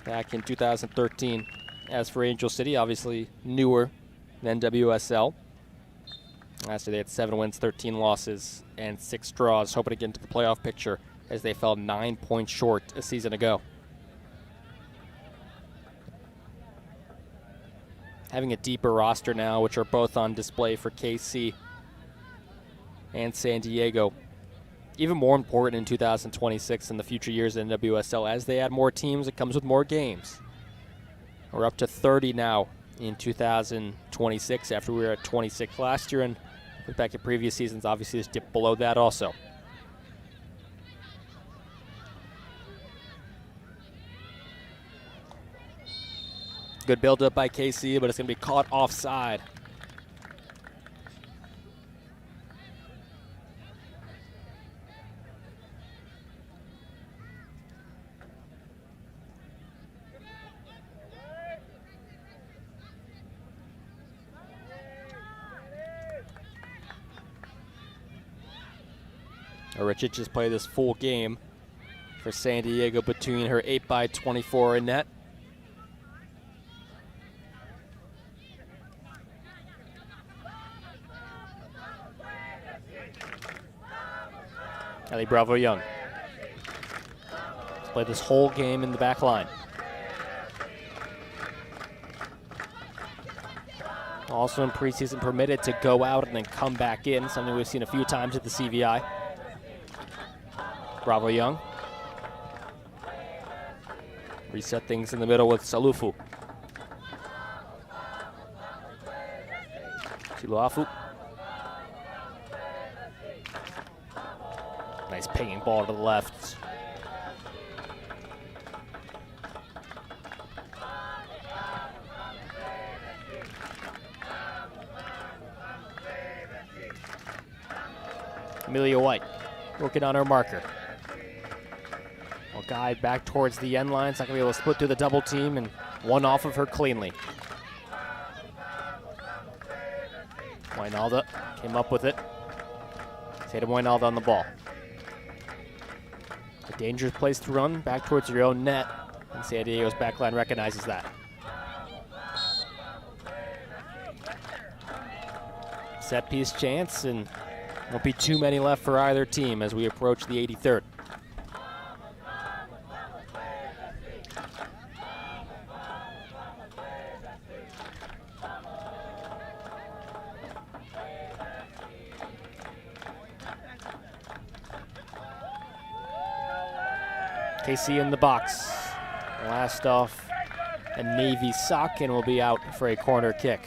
back in 2013. As for Angel City, obviously newer than NWSL. Last year they had 7 wins, 13 losses, and 6 draws, hoping to get into the playoff picture as they fell 9 points short a season ago. Having a deeper roster now, which are both on display for KC and San Diego. Even more important in 2026 and the future years in NWSL. As they add more teams, it comes with more games. We're up to 30 now in 2026 after we were at 26 last year, and look back at previous seasons, obviously this dipped below that also. Good build-up by KC, but it's going to be caught offside. Richard just played this full game for San Diego between her 8x24 in net. Ellie Bravo Young has played this whole game in the back line. Also in preseason permitted to go out and then come back in, something we've seen a few times at the CVI. Bravo Young. Reset things in the middle with Salufu. Siluafu. Nice pinging ball to the left. Amelia White working on her marker. Will guide back towards the end line. It's not going to be able to split through the double team, and one off of her cleanly. Wijnalda came up with it. Tatum Wijnalda on the ball. A dangerous place to run back towards your own net, and San Diego's backline recognizes that. Set piece chance, and won't be too many left for either team as we approach the 83rd. KC in the box. Last off, a Navy sock, and will be out for a corner kick.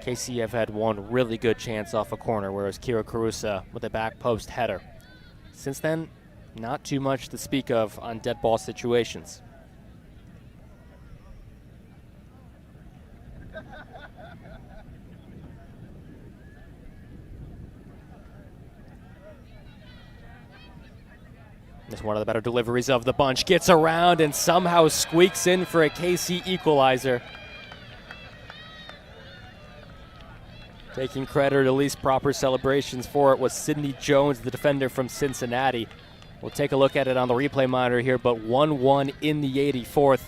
KC have had one really good chance off a corner, whereas Kira Carusa with a back post header. Since then, not too much to speak of on dead ball situations. Just one of the better deliveries of the bunch. Gets around and somehow squeaks in for a KC equalizer. Taking credit, or at least proper celebrations for it, was Sidney Jones, the defender from Cincinnati. We'll take a look at it on the replay monitor here, but 1-1 in the 84th.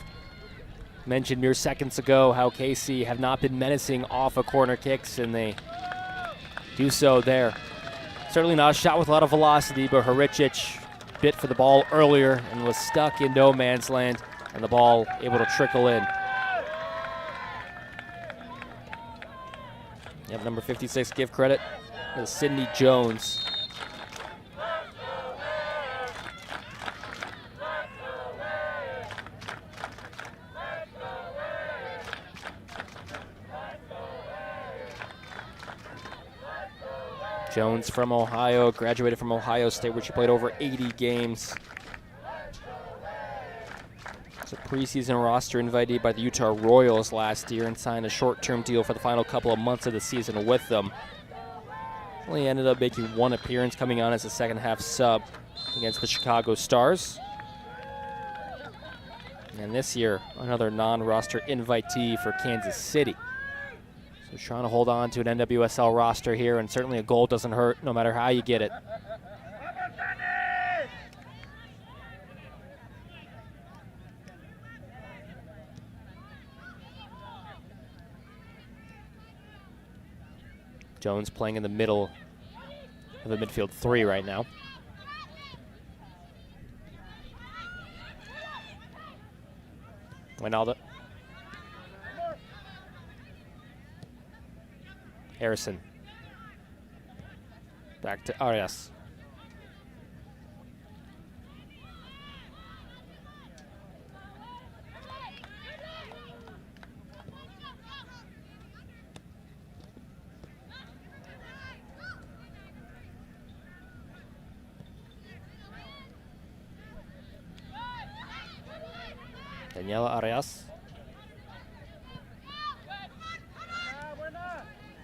Mentioned mere seconds ago how KC have not been menacing off of corner kicks, and they do so there. Certainly not a shot with a lot of velocity, but Horicic bit for the ball earlier and was stuck in no man's land, and the ball able to trickle in. Yep, number 56, give credit to Sidney Jones. Jones from Ohio, graduated from Ohio State, where she played over 80 games. Was a preseason roster invitee by the Utah Royals last year and signed a short-term deal for the final couple of months of the season with them. Only ended up making one appearance, coming on as a second-half sub against the Chicago Stars. And this year, another non-roster invitee for Kansas City. So trying to hold on to an NWSL roster here, and certainly a goal doesn't hurt no matter how you get it. Jones playing in the middle of the midfield three right now. Wijnaldum. Harrison. Back to Arias. Daniela Arias.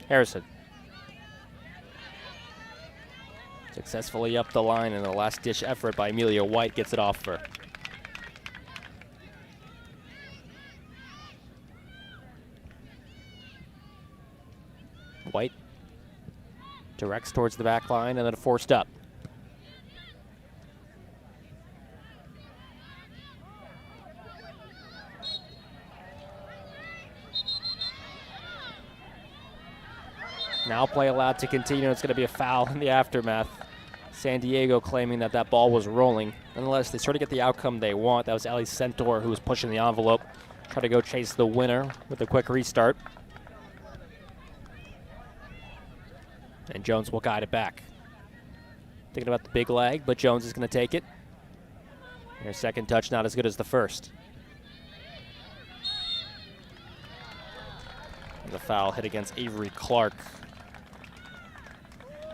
Harrison. Successfully up the line, and a last-ditch effort by Amelia White gets it off for. White directs towards the back line and then forced up. Now play allowed to continue. It's going to be a foul in the aftermath. San Diego claiming that that ball was rolling. Nonetheless, they sort of get the outcome they want. That was Ali Centaur who was pushing the envelope. Try to go chase the winner with a quick restart. And Jones will guide it back. Thinking about the big leg, but Jones is going to take it. Her second touch not as good as the first. And the foul hit against Avery Clark.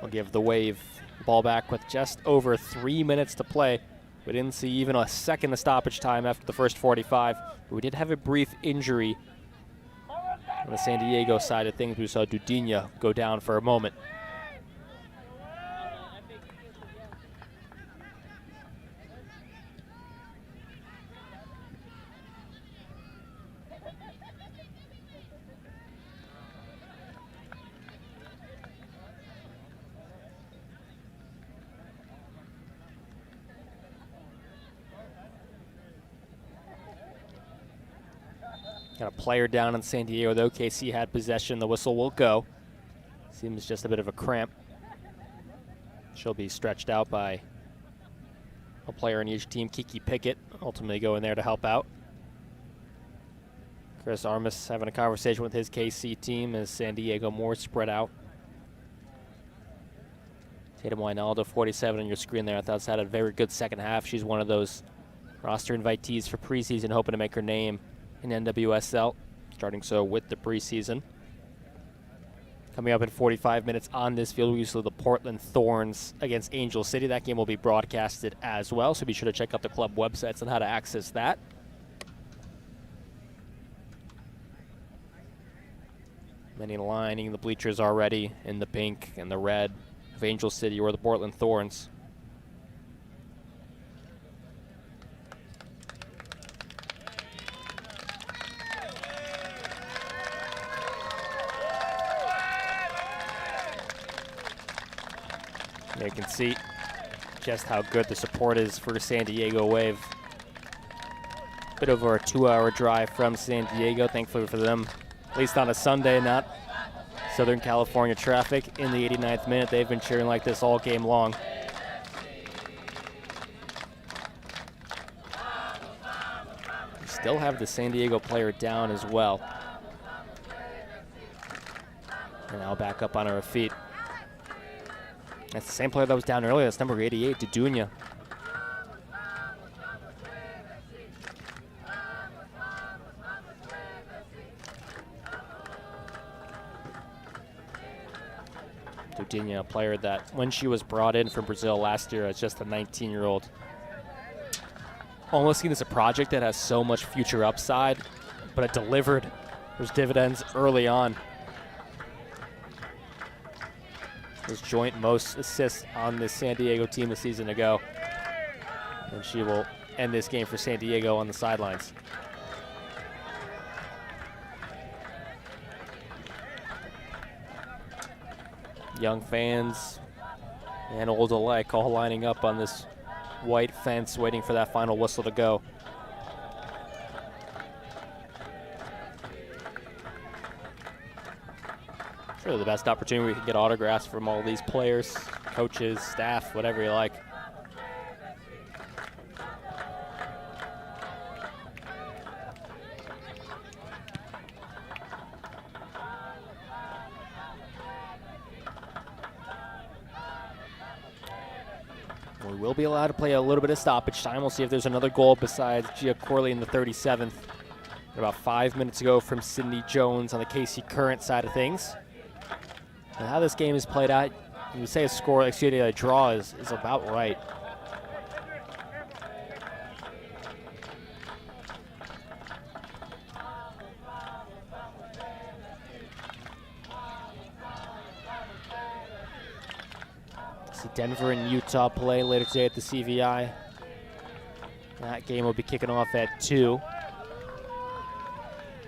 We'll give the Wave ball back with just over 3 minutes to play. We didn't see even a second of stoppage time after the first 45. But we did have a brief injury on the San Diego side of things. We saw Dudinya go down for a moment. Got a player down in San Diego, though. KC had possession. The whistle will go. Seems just a bit of a cramp. She'll be stretched out by a player in each team. Kiki Pickett ultimately going there to help out. Chris Armas having a conversation with his KC team as San Diego more spread out. Tatum Wijnaldum, 47 on your screen there. I thought had a very good second half. She's one of those roster invitees for preseason, hoping to make her name in NWSL, starting so with the preseason. Coming up in 45 minutes on this field, we usually the Portland Thorns against Angel City. That game will be broadcasted as well, so be sure to check out the club websites on how to access that. Many lining the bleachers already in the pink and the red of Angel City or the Portland Thorns. you can see just how good the support is for San Diego Wave. Bit over a 2-hour drive from San Diego, thankfully for them, at least on a Sunday, not Southern California traffic. In the 89th minute, they've been cheering like this all game long. Still have the San Diego player down as well. And now back up on her feet. That's the same player that was down earlier. That's number 88, Dudunya. Dudunya, a player that when she was brought in from Brazil last year as just a 19-year-old, almost seen as a project that has so much future upside, but it delivered those dividends early on. His joint most assists on this San Diego team a season ago. And she will end this game for San Diego on the sidelines. Young fans and old alike all lining up on this white fence waiting for that final whistle to go. Really the best opportunity we can get autographs from all these players, coaches, staff, whatever you like. We will be allowed to play a little bit of stoppage time. We'll see if there's another goal besides Gia Corley in the 37th. About 5 minutes ago from Sydney Jones on the KC Current side of things. And how this game is played out, you would say a draw is about right. See Denver and Utah play later today at the CVI. That game will be kicking off at 2.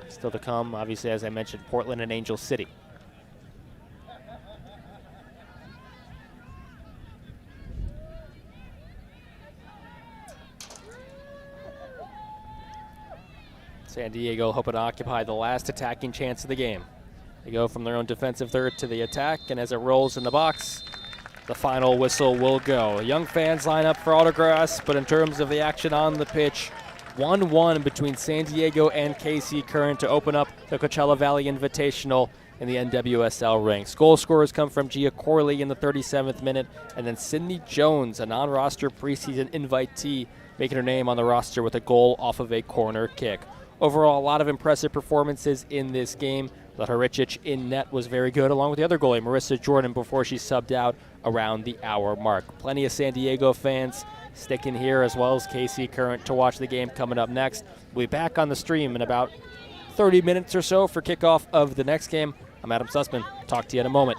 Still to come, obviously, as I mentioned, Portland and Angel City. San Diego hoping to occupy the last attacking chance of the game. They go from their own defensive third to the attack, and as it rolls in the box, the final whistle will go. Young fans line up for autographs, but in terms of the action on the pitch, 1-1 between San Diego and KC Current to open up the Coachella Valley Invitational in the NWSL ranks. Goal scorers come from Gia Corley in the 37th minute, and then Sydney Jones, a non-roster preseason invitee, making her name on the roster with a goal off of a corner kick. Overall, a lot of impressive performances in this game. Laharicic in net was very good, along with the other goalie, Marissa Jordan, before she subbed out around the hour mark. Plenty of San Diego fans sticking here, as well as KC Current, to watch the game coming up next. We'll be back on the stream in about 30 minutes or so for kickoff of the next game. I'm Adam Sussman. Talk to you in a moment.